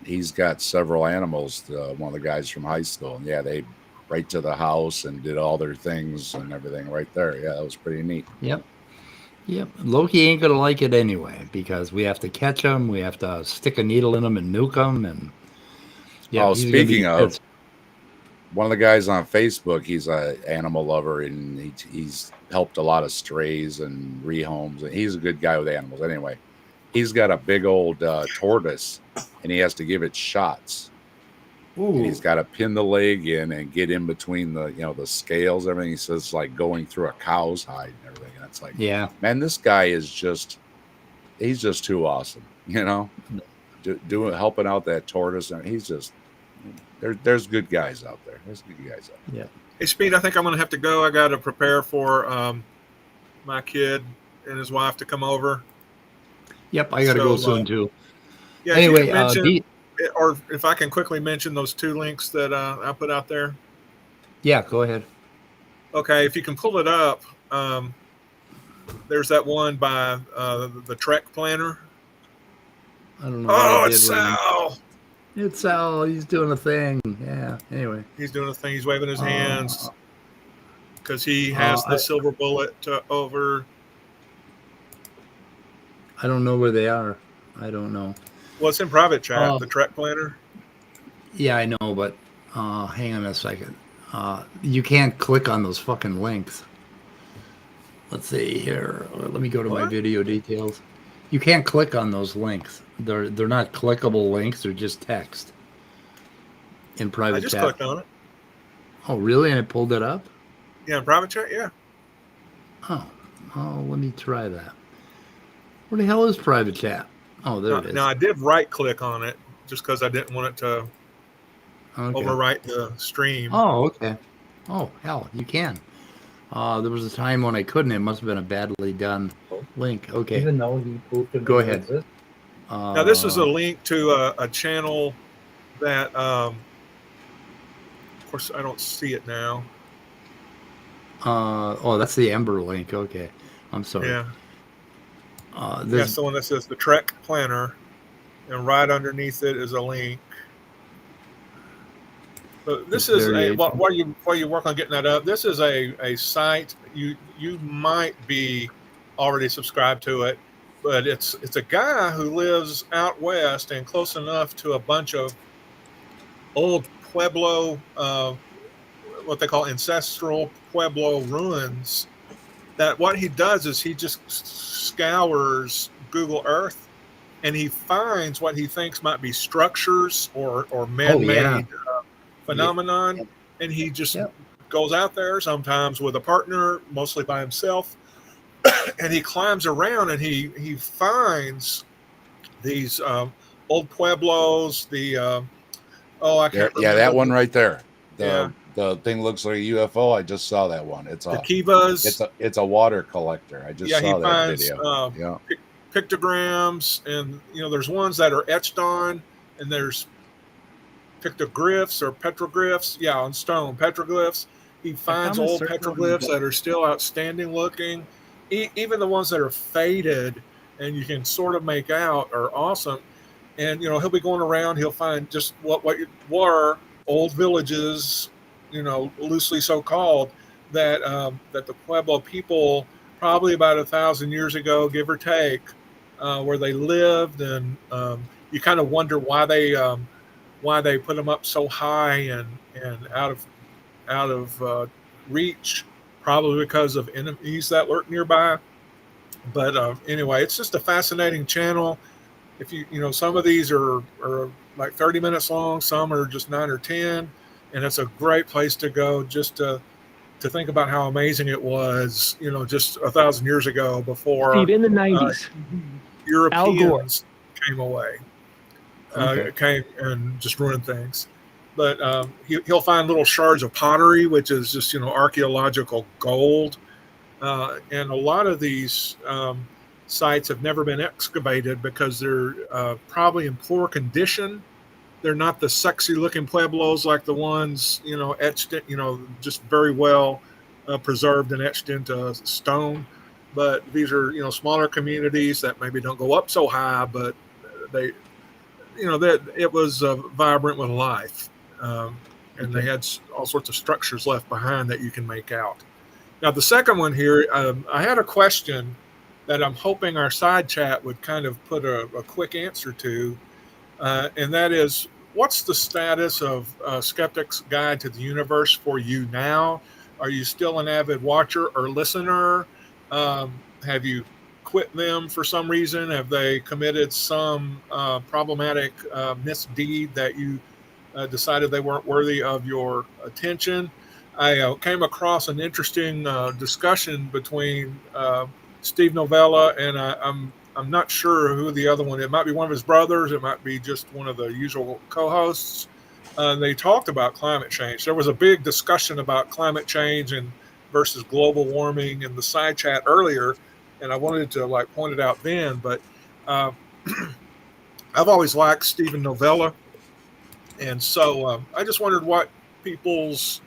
[SPEAKER 3] he's got several animals, one of the guys from high school, and yeah, they right to the house and did all their things and everything right there. Yeah, that was pretty neat.
[SPEAKER 1] Yep. Loki ain't gonna like it anyway because we have to catch him, we have to stick a needle in him and nuke him, and he's gonna be
[SPEAKER 3] speaking of,
[SPEAKER 1] pissed.
[SPEAKER 3] one of the guys on Facebook, he's an animal lover, and he's helped a lot of strays and rehomes, and he's a good guy with animals. Anyway, he's got a big old tortoise and he has to give it shots.
[SPEAKER 1] Ooh.
[SPEAKER 3] And he's got to pin the leg in and get in between the, you know, the scales, everything. He says it's like going through a cow's hide and everything. And it's like,
[SPEAKER 1] Yeah.
[SPEAKER 3] man, this guy is just, he's just too awesome, you know, doing, helping out that tortoise. And he's just, there's good guys out there. There's good guys out there.
[SPEAKER 1] Yeah.
[SPEAKER 2] Hey, Speed, I think I'm going to have to go. I got to prepare for my kid and his wife to come over.
[SPEAKER 1] Yep, I got to go soon too.
[SPEAKER 2] Yeah.
[SPEAKER 1] Anyway,
[SPEAKER 2] or if I can quickly mention those two links that I put out there.
[SPEAKER 1] Yeah, go ahead.
[SPEAKER 2] Okay, if you can pull it up, there's that one by the Trek Planner.
[SPEAKER 1] I don't know.
[SPEAKER 2] Oh, it's Sal.
[SPEAKER 1] It's Sal. He's doing a thing. Yeah. Anyway,
[SPEAKER 2] he's doing a thing. He's waving his hands because he has the silver bullet over.
[SPEAKER 1] I don't know where they are. I don't know.
[SPEAKER 2] Well, it's in private chat, the Trek Planner.
[SPEAKER 1] Yeah, I know, but hang on a second. You can't click on those fucking links. Let's see here. Let me go to my video details. You can't click on those links. They're not clickable links. They're just text in private chat.
[SPEAKER 2] I just clicked on it.
[SPEAKER 1] Oh, really? And it pulled it up?
[SPEAKER 2] Yeah, in private chat, yeah.
[SPEAKER 1] Oh, let me try that. Where the hell is private chat? Oh, there it is.
[SPEAKER 2] Now, I did right-click on it just because I didn't want it to overwrite the stream.
[SPEAKER 1] Oh, okay. Oh, hell, you can. There was a time when I couldn't. It must have been a badly done link. Okay.
[SPEAKER 13] Even though he posted.
[SPEAKER 1] Go ahead.
[SPEAKER 2] Now, this is a link to a channel that, of course, I don't see it now.
[SPEAKER 1] Oh, that's the Ember link. Okay. I'm sorry.
[SPEAKER 2] Yeah. That's the one that says the Trek Planner, and right underneath it is a link. But this is while you work on getting that up. This is a site you might be already subscribed to it, but it's a guy who lives out west and close enough to a bunch of old Pueblo, what they call ancestral Pueblo ruins. That what he does is he just scours Google Earth and he finds what he thinks might be structures or man-made phenomenon, and he just goes out there sometimes with a partner, mostly by himself, and he climbs around and he finds these old Pueblos. I can't remember.
[SPEAKER 3] Yeah, that one right there. The thing looks like a UFO. I just saw that one. It's
[SPEAKER 2] the Kivas.
[SPEAKER 3] It's a water collector. I just saw that video.
[SPEAKER 2] Pictograms, and there's ones that are etched on, and there's pictoglyphs or petroglyphs. Yeah, on stone petroglyphs. He finds old petroglyphs that are still outstanding looking. Even the ones that are faded and you can sort of make out are awesome. And he'll be going around. He'll find just what were old villages, loosely so called, that the Pueblo people probably about 1,000 years ago, give or take, where they lived, and you kind of wonder why they put them up so high and out of reach, probably because of enemies that lurk nearby. But anyway, it's just a fascinating channel. If some of these are like 30 minutes long, some are just 9 or 10, and it's a great place to go just to think about how amazing it was, just 1,000 years ago before
[SPEAKER 13] Steve, in the 90s.
[SPEAKER 2] Europeans came away, came and just ruined things. But he'll find little shards of pottery, which is just archaeological gold, and a lot of these sites have never been excavated because they're probably in poor condition. They're not the sexy looking Pueblos like the ones etched, just very well preserved and etched into stone. But these are smaller communities that maybe don't go up so high, but they that it was vibrant with life, and they had all sorts of structures left behind that you can make out. Now the second one here, I had a question that I'm hoping our side chat would kind of put a quick answer to, and that is, what's the status of Skeptic's Guide to the Universe for you now? Are you still an avid watcher or listener? Have you quit them for some reason? Have they committed some problematic misdeed that you decided they weren't worthy of your attention? I came across an interesting discussion between Steve Novella and I'm not sure who the other one. It might be one of his brothers. It might be just one of the usual co-hosts. They talked about climate change. There was a big discussion about climate change and versus global warming in the side chat earlier, and I wanted to like point it out then. But I've always liked Stephen Novella, and so I just wondered what people's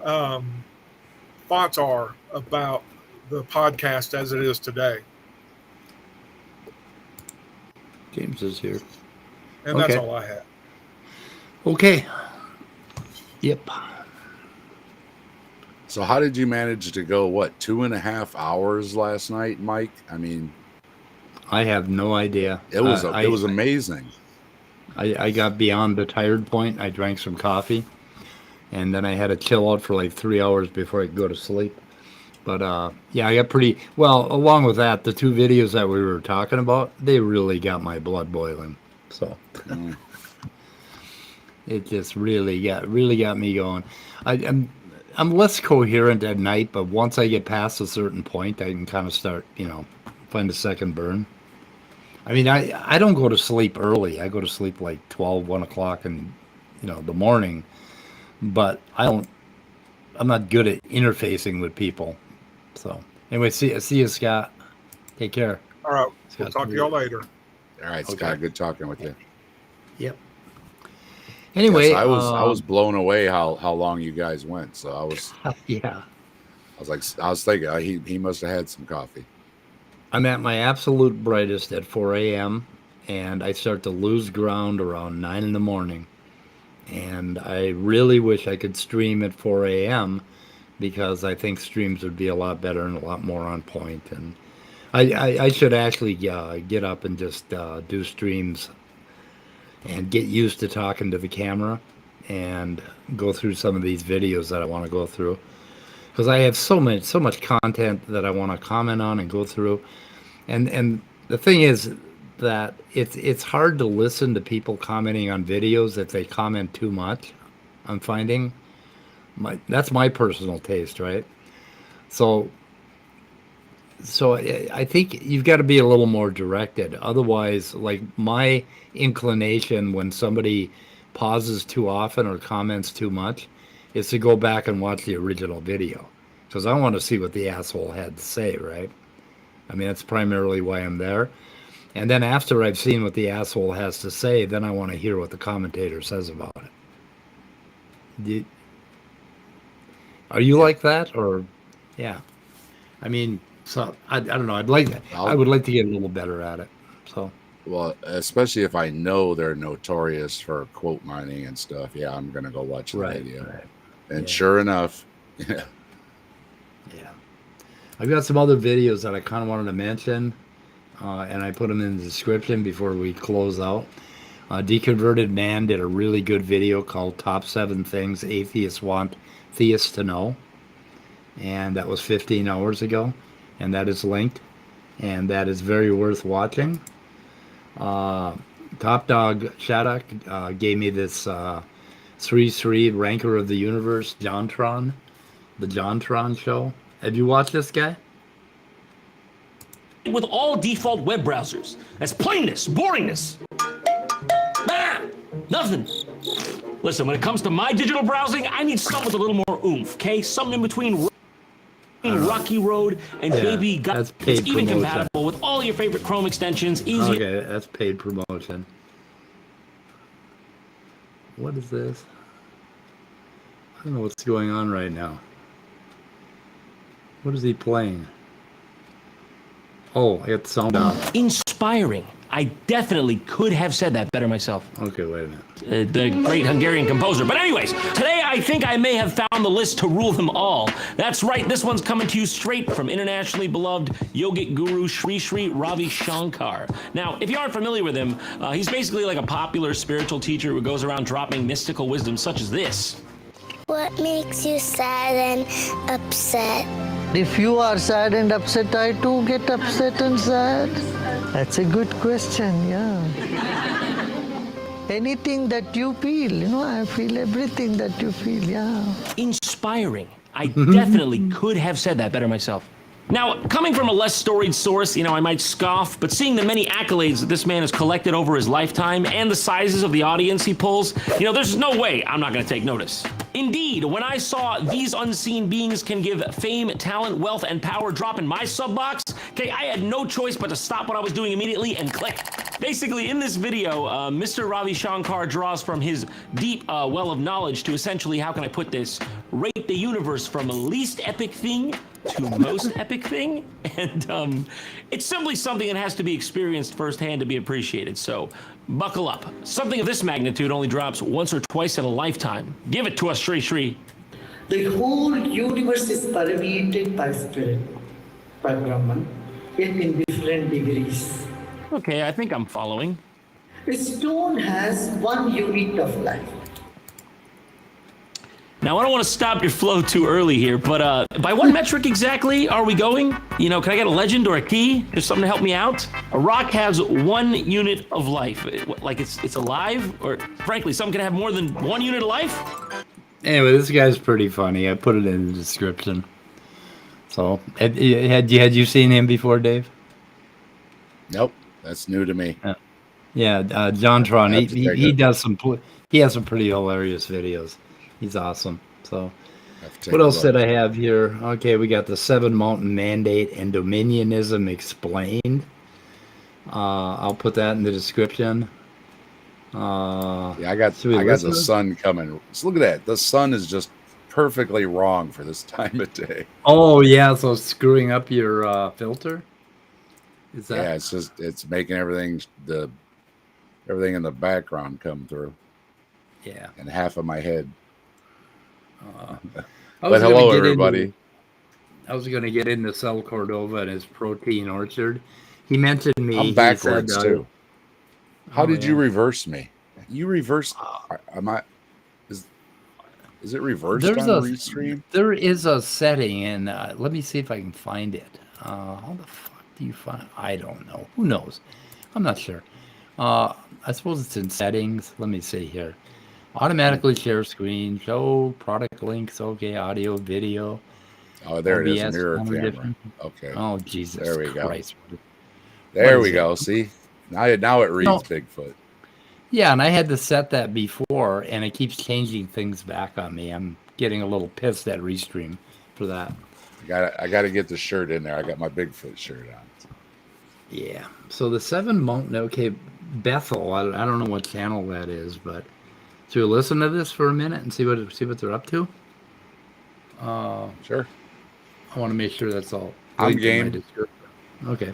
[SPEAKER 2] thoughts are about the podcast as it is today.
[SPEAKER 1] James is here.
[SPEAKER 2] And that's all I have.
[SPEAKER 1] Okay. Yep.
[SPEAKER 3] So how did you manage to go, 2.5 hours last night, Mike? I mean,
[SPEAKER 1] I have no idea.
[SPEAKER 3] It was amazing.
[SPEAKER 1] I got beyond the tired point. I drank some coffee, and then I had to chill out for like 3 hours before I could go to sleep. But yeah, I got pretty well. Along with that, the two videos that we were talking about, they really got my blood boiling. So it just really got me going. I'm less coherent at night, but once I get past a certain point, I can kind of start, find a second burn. I mean, I don't go to sleep early. I go to sleep like 12, 1 o'clock in, the morning. But I'm not good at interfacing with people. So anyway, see you, Scott. Take care.
[SPEAKER 2] All right.
[SPEAKER 1] Scott,
[SPEAKER 2] We'll talk to y'all later.
[SPEAKER 3] All right, Scott. Good talking with you.
[SPEAKER 1] Yep. Anyway,
[SPEAKER 3] yes, I was blown away how long you guys went. So I was
[SPEAKER 1] yeah.
[SPEAKER 3] I was thinking he must have had some coffee.
[SPEAKER 1] I'm at my absolute brightest at 4 a.m. and I start to lose ground around 9 in the morning. And I really wish I could stream at 4 a.m. because I think streams would be a lot better and a lot more on point. And I should actually get up and just do streams and get used to talking to the camera and go through some of these videos that I want to go through. Because I have so much content that I want to comment on and go through. And the thing is that it's hard to listen to people commenting on videos if they comment too much. I'm finding that's my personal taste, right? So I think you've got to be a little more directed. Otherwise, like my inclination when somebody pauses too often or comments too much is to go back and watch the original video because I want to see what the asshole had to say, right? I mean, that's primarily why I'm there. And then after I've seen what the asshole has to say, then I want to hear what the commentator says about it. Are you like that? Or, yeah. I mean, so I don't know. I would like to get a little better at it. So.
[SPEAKER 3] Well, especially if I know they're notorious for quote mining and stuff. Yeah, I'm going to go watch the video. Right. And sure enough, yeah.
[SPEAKER 1] I've got some other videos that I kind of wanted to mention, and I put them in the description before we close out. Deconverted Man did a really good video called Top 7 Things Atheists Want Theists to Know, and that was 15 hours ago, and that is linked, and that is very worth watching. Top Dog Shattuck gave me this 3-3 Ranker of the Universe, JonTron, the JonTron show. Have you watched this guy?
[SPEAKER 14] With all default web browsers. That's plainness, boringness. Nothing. Listen, when it comes to my digital browsing, I need something with a little more oomph, okay? Something in between Rocky Road and Baby God.
[SPEAKER 1] That's paid
[SPEAKER 14] it's even
[SPEAKER 1] promotion.
[SPEAKER 14] compatible with all your favorite Chrome extensions. Easy.
[SPEAKER 1] Okay, that's paid promotion. What is this? I don't know what's going on right now. What is he playing? Oh, I got the sound off.
[SPEAKER 14] Inspiring. I definitely could have said that better myself.
[SPEAKER 1] Okay, wait a minute.
[SPEAKER 14] The great Hungarian composer. But anyways, today I think I may have found the list to rule them all. That's right, this one's coming to you straight from internationally beloved yogic guru Sri Sri Ravi Shankar. Now, if you aren't familiar with him, he's basically like a popular spiritual teacher who goes around dropping mystical wisdom such as this.
[SPEAKER 15] What makes you sad and upset? If you are sad and upset, I too get upset and sad. That's a good question, yeah. Anything that you feel, I feel everything that you feel, yeah.
[SPEAKER 14] Inspiring. I definitely could have said that better myself. Now, coming from a less storied source, I might scoff, but seeing the many accolades that this man has collected over his lifetime and the sizes of the audience he pulls, there's no way I'm not going to take notice. Indeed, when I saw these unseen beings can give fame, talent, wealth, and power drop in my sub box, I had no choice but to stop what I was doing immediately and click. Basically, in this video, Mr. Ravi Shankar draws from his deep well of knowledge to essentially, how can I put this, rate the universe from least epic thing to most epic thing, and it's simply something that has to be experienced firsthand to be appreciated, so buckle up. Something of this magnitude only drops once or twice in a lifetime. Give it to us, Shri Shri.
[SPEAKER 16] The whole universe is permeated by spirit, by Brahman, yet in different degrees.
[SPEAKER 14] Okay, I think I'm following.
[SPEAKER 16] A stone has 1 unit of life.
[SPEAKER 14] Now, I don't want to stop your flow too early here, but by what metric exactly are we going? Can I get a legend or a key? There's something to help me out? A rock has 1 unit of life. Like it's alive? Or frankly, something can have more than 1 unit of life?
[SPEAKER 1] Anyway, this guy's pretty funny. I put it in the description. So, had you seen him before, Dave?
[SPEAKER 3] Nope, that's new to me.
[SPEAKER 1] Yeah, JonTron. He does he has some pretty hilarious videos. He's awesome. So, what else did I have here? Okay, we got the 7 Mountain Mandate and Dominionism explained. I'll put that in the description.
[SPEAKER 3] Yeah, I got the sun coming. So look at that. The sun is just perfectly wrong for this time of day.
[SPEAKER 1] Oh yeah, so screwing up your filter. Is that?
[SPEAKER 3] Yeah, it's making everything in the background come through.
[SPEAKER 1] Yeah.
[SPEAKER 3] And half of my head. But hello, everybody.
[SPEAKER 1] I was going to get into Cel Cordova and his protein orchard. He mentioned me.
[SPEAKER 3] I'm backwards too. How did you
[SPEAKER 1] yeah.
[SPEAKER 3] reverse me? You reversed. Is it reversed on Restream?
[SPEAKER 1] There is a setting, and let me see if I can find it. How the fuck do you find? I don't know. Who knows? I'm not sure. I suppose it's in settings. Let me see here. Automatically share screen, show product links, okay, audio, video.
[SPEAKER 3] Oh, there it is,
[SPEAKER 1] OBS,
[SPEAKER 3] mirror camera.
[SPEAKER 1] different.
[SPEAKER 3] Okay.
[SPEAKER 1] Oh, Jesus
[SPEAKER 3] There we
[SPEAKER 1] Christ.
[SPEAKER 3] go. There we go. See? Now it reads Bigfoot.
[SPEAKER 1] Yeah, and I had to set that before, and it keeps changing things back on me. I'm getting a little pissed at Restream for that.
[SPEAKER 3] I got to get the shirt in there. I got my Bigfoot shirt on.
[SPEAKER 1] Yeah. So the 7 Mountain, okay, Bethel. I don't know what channel that is, but should we listen to this for a minute and see what they're up to?
[SPEAKER 3] Sure.
[SPEAKER 1] I want to make sure that's all.
[SPEAKER 3] I'm game.
[SPEAKER 1] Okay.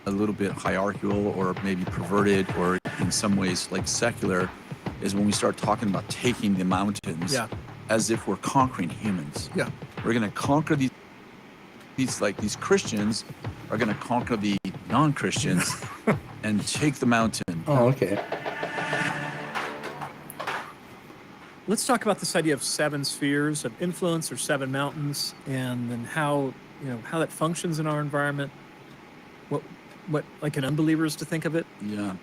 [SPEAKER 17] A little bit hierarchical or maybe perverted or in some ways like secular is when we start talking about taking the mountains as if we're conquering humans.
[SPEAKER 18] Yeah.
[SPEAKER 17] We're going to conquer these Christians are going to conquer the non-Christians and take the mountain.
[SPEAKER 1] Oh, okay.
[SPEAKER 18] Let's talk about this idea of 7 spheres of influence or 7 mountains, and then how that functions in our environment. What like an unbeliever is to think of it.
[SPEAKER 17] Yeah.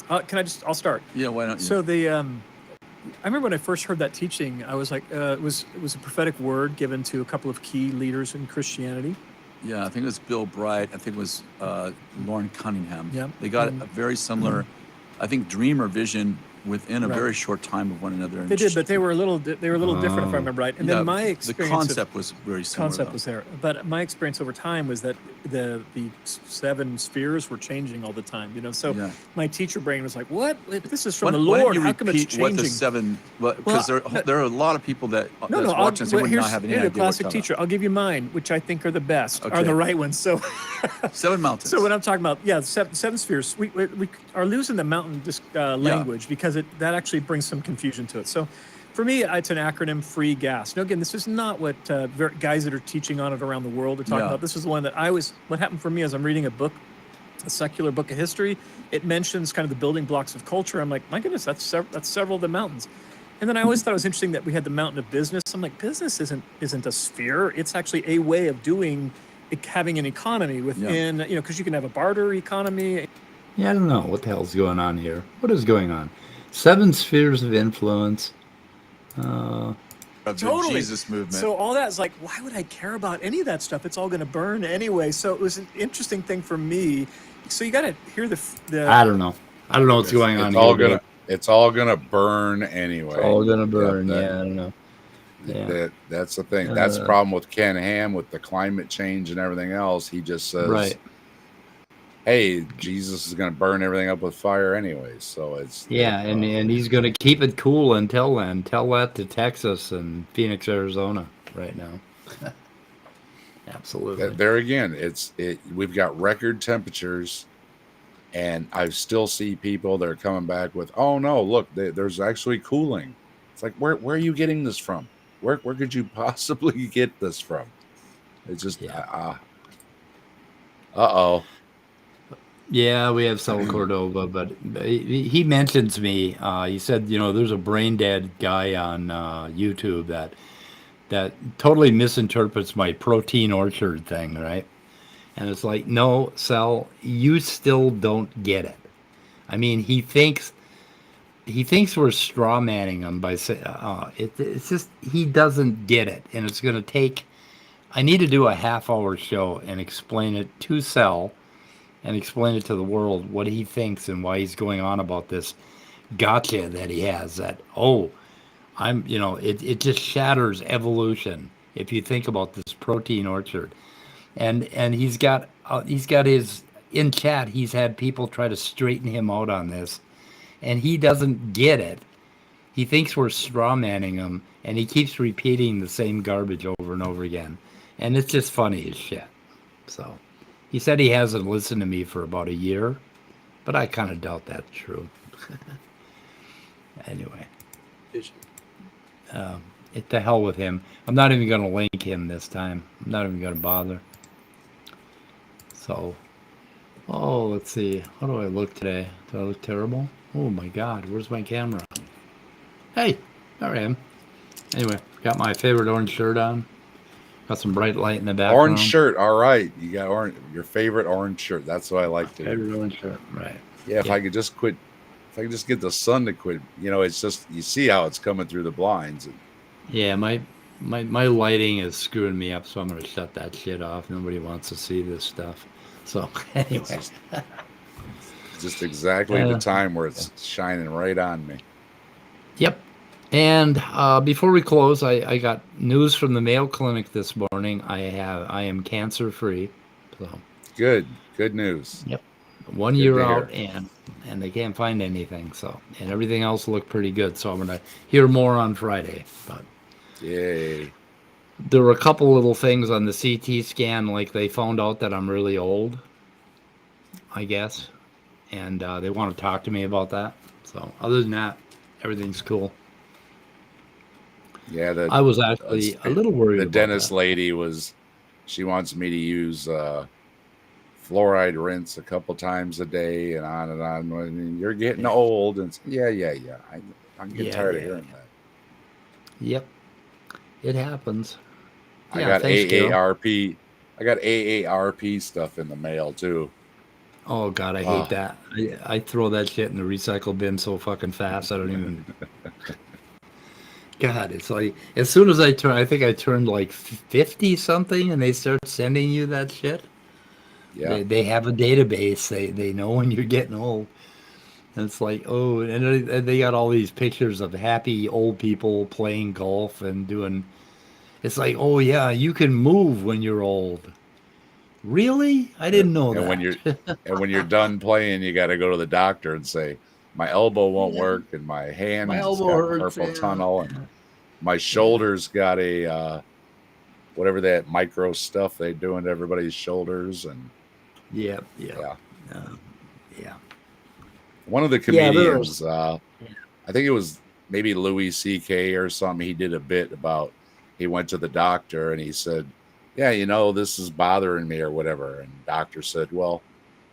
[SPEAKER 18] I'll start.
[SPEAKER 17] Yeah, why don't you?
[SPEAKER 18] So I remember when I first heard that teaching, I was like, it was a prophetic word given to a couple of key leaders in Christianity.
[SPEAKER 17] Yeah, I think it was Bill Bright. I think it was Lauren Cunningham.
[SPEAKER 18] Yeah.
[SPEAKER 17] They got a very similar, I think, dream or vision within a very short time of one another.
[SPEAKER 18] They did, but they were a little different, if I remember right. And then my experience,
[SPEAKER 17] the concept was very similar.
[SPEAKER 18] Concept was there, but my experience over time was that the 7 spheres were changing all the time. So my teacher brain was like, "What? This is from the Lord. How come it's changing?"
[SPEAKER 17] What the 7? Because there are a lot of people that watching this would not have any idea.
[SPEAKER 18] The classic teacher. I'll give you mine, which I think are the best, are the right ones. So
[SPEAKER 17] 7 mountains.
[SPEAKER 18] So what I'm talking about, 7 spheres. We are losing the mountain language because that actually brings some confusion to it. So for me, it's an acronym, free gas. Now, again, this is not what guys that are teaching on it around the world are talking about. This is the one that what happened for me as I'm reading a book, a secular book of history. It mentions kind of the building blocks of culture. I'm like, my goodness, that's several of the mountains. And then I always thought it was interesting that we had the mountain of business. I'm like, business isn't a sphere. It's actually a way of having an economy within, because you can have a barter economy.
[SPEAKER 1] Yeah, I don't know what the hell's going on here. What is going on? 7 spheres of influence.
[SPEAKER 17] Of the
[SPEAKER 18] Totally.
[SPEAKER 17] Jesus movement.
[SPEAKER 18] So all that is like, why would I care about any of that stuff? It's all going to burn anyway. So it was an interesting thing for me. So you got to hear the.
[SPEAKER 1] I don't know. I don't know what's going on here.
[SPEAKER 3] It's all gonna burn anyway.
[SPEAKER 1] It's all gonna burn.
[SPEAKER 3] Yep,
[SPEAKER 1] I don't know. Yeah.
[SPEAKER 3] That's the thing. That's the problem with Ken Ham with the climate change and everything else. He just says,
[SPEAKER 1] right.
[SPEAKER 3] Hey, Jesus is going to burn everything up with fire anyways. So it's
[SPEAKER 1] and he's going to keep it cool until then. Tell that to Texas and Phoenix, Arizona right now. Absolutely.
[SPEAKER 3] There again, we've got record temperatures, and I still see people that are coming back with, oh no, look, there's actually cooling. It's like, where are you getting this from? Where could you possibly get this from? It's just uh-oh.
[SPEAKER 1] Yeah, we have Saul Cordova, but he mentions me. He said, there's a brain dead guy on YouTube that totally misinterprets my protein orchard thing, right? And it's like, no, Sal, you still don't get it. I mean, he thinks we're straw manning him by saying, it's just, he doesn't get it. And it's going to take, I need to do a half-hour show and explain it to Sal and explain it to the world what he thinks and why he's going on about this gotcha that he has, that, it just shatters evolution if you think about this protein orchard. And he's got his, in chat, he's had people try to straighten him out on this, and he doesn't get it. He thinks we're straw manning him, and he keeps repeating the same garbage over and over again. And it's just funny as shit. So he said he hasn't listened to me for about a year, but I kind of doubt that's true. Anyway. The hell with him. I'm not even going to link him this time. I'm not even going to bother. So, let's see. How do I look today? Do I look terrible? Oh my God, where's my camera? Hey, there I am. Anyway, got my favorite orange shirt on. Got some bright light in the background.
[SPEAKER 3] Orange shirt, all right. You got your favorite orange shirt. That's what I like to do.
[SPEAKER 1] Favorite orange shirt, right.
[SPEAKER 3] Yeah, if I could just quit, if I could just get the sun to quit, it's just, you see how it's coming through the blinds.
[SPEAKER 1] Yeah, my lighting is screwing me up, so I'm going to shut that shit off. Nobody wants to see this stuff. So, anyway.
[SPEAKER 3] Just exactly the time where it's shining right on me.
[SPEAKER 1] Yep. And before we close, I got news from the Mayo Clinic this morning. I am cancer free. So
[SPEAKER 3] good news.
[SPEAKER 1] Yep. 1 year out, and they can't find anything. So, and everything else looked pretty good. So I'm gonna hear more on Friday. But
[SPEAKER 3] yay.
[SPEAKER 1] There were a couple little things on the CT scan, like they found out that I'm really old, I guess, and they want to talk to me about that. So other than that, everything's cool.
[SPEAKER 3] Yeah,
[SPEAKER 1] I was actually a little worried.
[SPEAKER 3] The dentist lady she wants me to use fluoride rinse a couple times a day, and on and on. I mean, you're getting old, and yeah. I'm getting tired of hearing that.
[SPEAKER 1] Yep, it happens.
[SPEAKER 3] I got AARP. I got AARP stuff in the mail too.
[SPEAKER 1] Oh God, I hate that. I throw that shit in the recycle bin so fucking fast. I don't even. God, it's like as soon as I think I turned like 50 something, and they start sending you that shit.
[SPEAKER 3] Yeah,
[SPEAKER 1] they have a database. They know when you're getting old. And it's like, oh, and they got all these pictures of happy old people playing golf and doing. It's like, oh yeah, you can move when you're old. Really? I didn't know that.
[SPEAKER 3] When you're done playing, you got to go to the doctor and say, my elbow won't work, and my hand has got a purple tunnel, and my shoulder's got a whatever that micro stuff they do into everybody's shoulders, and
[SPEAKER 1] yeah.
[SPEAKER 3] One of the comedians, I think it was maybe Louis C.K. or something. He did a bit about he went to the doctor and he said, "Yeah, this is bothering me or whatever." And the doctor said, "Well,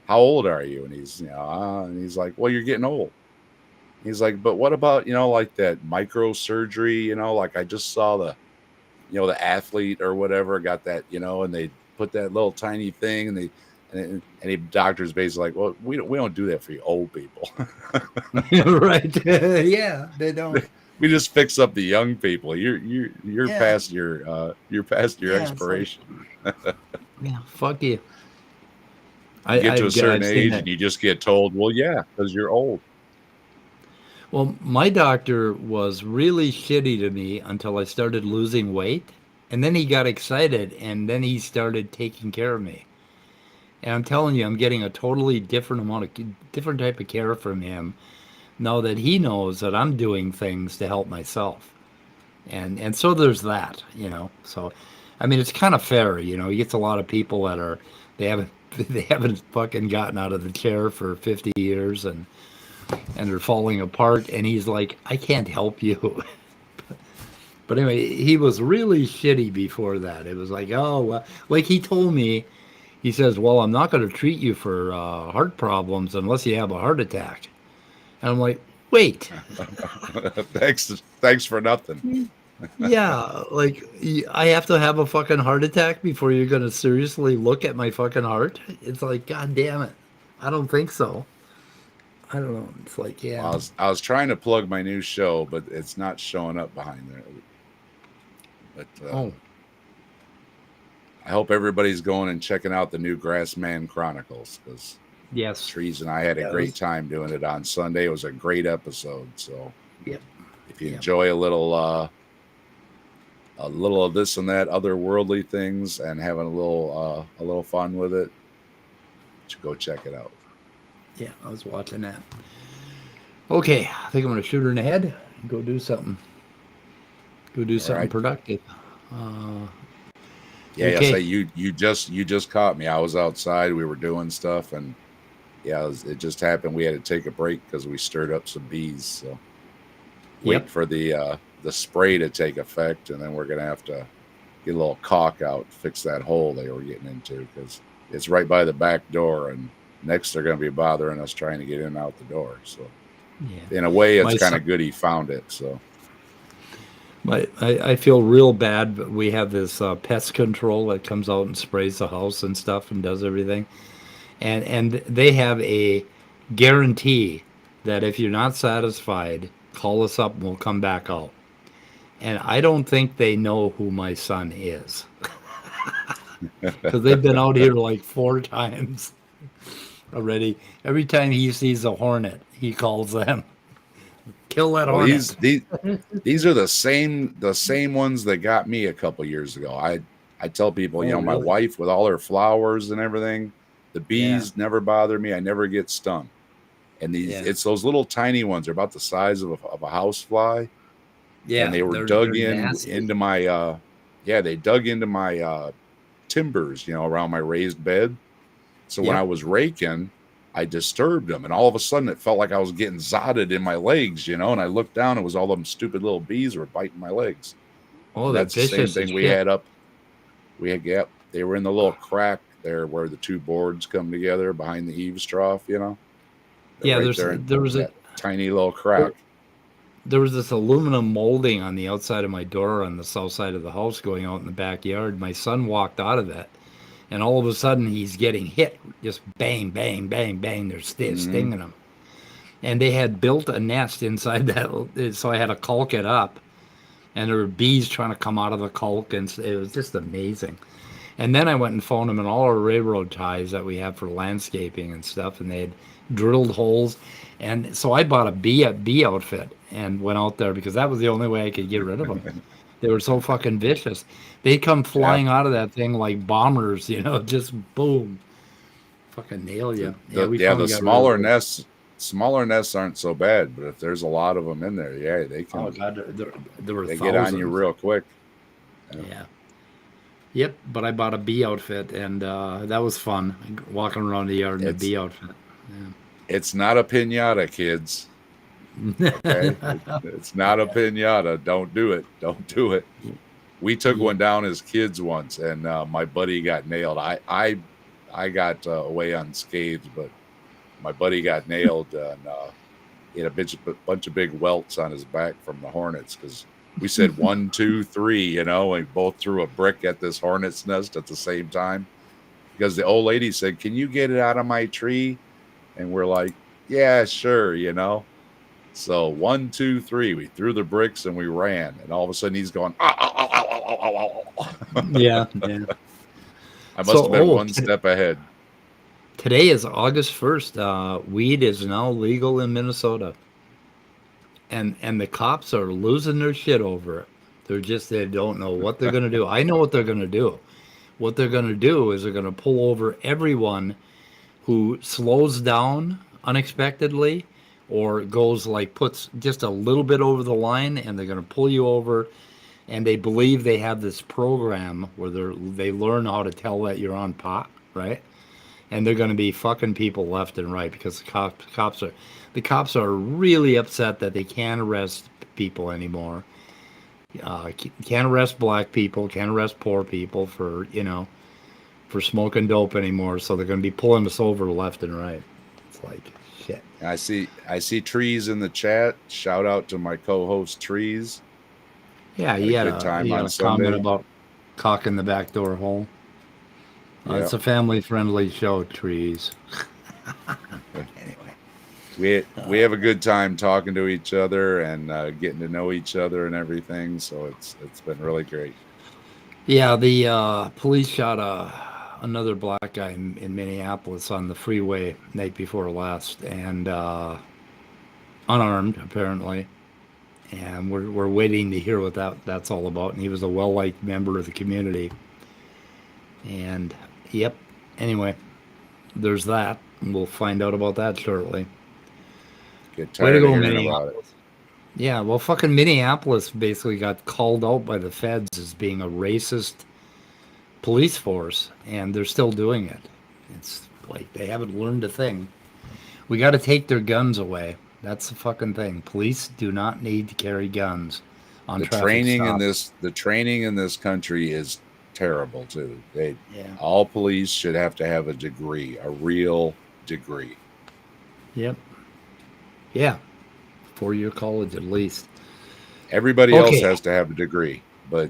[SPEAKER 3] how old are you?" And he's, and he's like, "Well, you're getting old." He's like, but what about, like that microsurgery, like I just saw the athlete or whatever got that, and they put that little tiny thing and the doctor's basically like, well, we don't do that for you old people.
[SPEAKER 1] Right. Yeah, they don't.
[SPEAKER 3] We just fix up the young people. You're
[SPEAKER 1] Yeah.
[SPEAKER 3] past your expiration.
[SPEAKER 1] Yeah, fuck you.
[SPEAKER 3] You get to a certain
[SPEAKER 1] I've seen
[SPEAKER 3] age
[SPEAKER 1] that.
[SPEAKER 3] and you just get told, well, yeah, because you're old.
[SPEAKER 1] Well, my doctor was really shitty to me until I started losing weight. And then he got excited and then he started taking care of me. And I'm telling you, I'm getting a totally different type of care from him now that he knows that I'm doing things to help myself. And so there's that, So, I mean, it's kind of fair, He gets a lot of people that they haven't fucking gotten out of the chair for 50 years and they're falling apart. And he's like, I can't help you. But anyway, he was really shitty before that. It was like, oh, well, like he told me, he says, well, I'm not going to treat you for heart problems unless you have a heart attack. And I'm like, wait.
[SPEAKER 3] Thanks for nothing.
[SPEAKER 1] Yeah, like I have to have a fucking heart attack before you're going to seriously look at my fucking heart? It's like, God damn it. I don't think so. I don't know. It's like, yeah.
[SPEAKER 3] Well, I was trying to plug my new show, but it's not showing up behind there. But I hope everybody's going and checking out the new Grassman Chronicles because
[SPEAKER 1] yes,
[SPEAKER 3] Trees and I had a great time doing it on Sunday. It was a great episode. So
[SPEAKER 1] yep.
[SPEAKER 3] If you enjoy a little of this and that otherworldly things and having a little fun with it, you should go check it out.
[SPEAKER 1] Yeah, I was watching that. Okay, I think I'm going to shoot her in the head and go do something. Go do something
[SPEAKER 3] right.
[SPEAKER 1] productive.
[SPEAKER 3] Yeah,
[SPEAKER 1] okay.
[SPEAKER 3] You just caught me. I was outside. We were doing stuff, and it just happened. We had to take a break because we stirred up some bees. So wait for the spray to take effect, and then we're gonna have to get a little caulk out, fix that hole they were getting into because it's right by the back door, and next they're gonna be bothering us trying to get in and out the door. So in a way, it's kind of good he found it. So.
[SPEAKER 1] I feel real bad, but we have this pest control that comes out and sprays the house and stuff and does everything. And they have a guarantee that if you're not satisfied, call us up and we'll come back out. And I don't think they know who my son is. Because they've been out here like 4 times already. Every time he sees a hornet, he calls them. Kill that hornet.
[SPEAKER 3] These are the same ones that got me a couple years ago. I tell people, my
[SPEAKER 1] really?
[SPEAKER 3] wife with all her flowers and everything, the bees never bother me. I never get stung. And it's those little tiny ones. They're about the size of a house fly.
[SPEAKER 1] Yeah,
[SPEAKER 3] and they were dug into my they dug into my timbers, around my raised bed. So when I was raking, I disturbed them, and all of a sudden it felt like I was getting zotted in my legs, and I looked down, it was all them stupid little bees were biting my legs.
[SPEAKER 1] Oh,
[SPEAKER 3] that's the same thing we had up. They were in the little crack there where the 2 boards come together behind the eaves trough,
[SPEAKER 1] Yeah,
[SPEAKER 3] right
[SPEAKER 1] there was a
[SPEAKER 3] tiny little crack.
[SPEAKER 1] There was this aluminum molding on the outside of my door on the south side of the house going out in the backyard. My son walked out of that, and all of a sudden he's getting hit. Just bang, bang, bang, bang. They're stinging him. And they had built a nest inside that, so I had to caulk it up. And there were bees trying to come out of the caulk, and it was just amazing. And then I went and found them in all our railroad ties that we have for landscaping and stuff, and they had drilled holes. And so I bought a bee outfit and went out there because that was the only way I could get rid of them. They were so fucking vicious. They'd come flying out of that thing like bombers, just boom. Fucking nail you.
[SPEAKER 3] The smaller nests aren't so bad, but if there's a lot of them in there, they can.
[SPEAKER 1] Oh God, there were
[SPEAKER 3] they
[SPEAKER 1] thousands.
[SPEAKER 3] get on you real quick.
[SPEAKER 1] Yeah. Yep, but I bought a bee outfit, and that was fun, walking around the yard in a bee outfit. Yeah.
[SPEAKER 3] It's not a piñata, kids. Okay? It's not a piñata. Don't do it. Don't do it. We took one down as kids once, and my buddy got nailed. I got away unscathed, but my buddy got nailed, and he had a bunch of big welts on his back from the hornets because we said 1, 2, 3, you know, and both threw a brick at this hornet's nest at the same time because the old lady said, "Can you get it out of my tree?" And we're like, "Yeah, sure," you know. So 1, 2, 3, we threw the bricks and we ran, and all of a sudden he's going, "Ow, ow, ow, ow, ow, ow, ow."
[SPEAKER 1] Yeah.
[SPEAKER 3] I must have been one step ahead.
[SPEAKER 1] Today is August 1st. Weed is now legal in Minnesota. And the cops are losing their shit over it. They don't know what they're going to do. I know what they're going to do. What they're going to do is they're going to pull over everyone who slows down unexpectedly or goes like puts just a little bit over the line, and they're going to pull you over. And they believe they have this program where they learn how to tell that you're on pot, right? And they're going to be fucking people left and right because the cops are really upset that they can't arrest people anymore. Can't arrest black people, can't arrest poor people for smoking dope anymore. So they're going to be pulling us over left and right. It's like shit.
[SPEAKER 3] I see Trees in the chat. Shout out to my co-host Trees.
[SPEAKER 1] Yeah, he had
[SPEAKER 3] good time on
[SPEAKER 1] a
[SPEAKER 3] Sunday.
[SPEAKER 1] comment about cocking the back door home. It's a family-friendly show, Trees.
[SPEAKER 3] Anyway, we have a good time talking to each other and getting to know each other and everything. So it's been really great.
[SPEAKER 1] Yeah, the police shot another black guy in Minneapolis on the freeway night before last, and unarmed apparently. And we're waiting to hear what that's all about. And he was a well-liked member of the community. And yep. Anyway, there's that. We'll find out about that shortly.
[SPEAKER 3] Get tired
[SPEAKER 1] Way to
[SPEAKER 3] of
[SPEAKER 1] go,
[SPEAKER 3] hearing
[SPEAKER 1] Minneapolis.
[SPEAKER 3] about it.
[SPEAKER 1] Yeah, well, fucking Minneapolis basically got called out by the feds as being a racist police force, and they're still doing it. It's like they haven't learned a thing. We got to take their guns away. That's the fucking thing. Police do not need to carry guns on traffic stops.
[SPEAKER 3] The training in this country is terrible too. All police should have to have a degree, a real degree.
[SPEAKER 1] Yep. Yeah. 4-year college at least.
[SPEAKER 3] Everybody else has to have a degree, but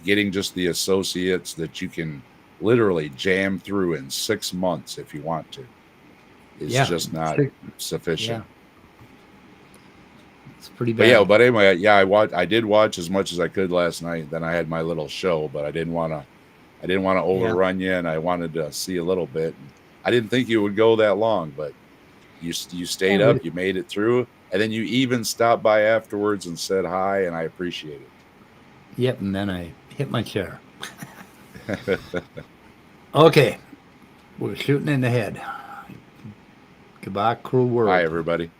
[SPEAKER 3] getting just the associates that you can literally jam through in 6 months if you want to is just not sufficient.
[SPEAKER 1] Yeah. It's pretty bad.
[SPEAKER 3] But anyway, I did watch as much as I could last night. Then I had my little show, but I didn't want to overrun you, and I wanted to see a little bit. I didn't think you would go that long, but you stayed up, you made it through, and then you even stopped by afterwards and said hi, and I appreciate it.
[SPEAKER 1] Yep, and then I hit my chair. Okay, we're shooting in the head. Goodbye, cruel world.
[SPEAKER 3] Bye, everybody.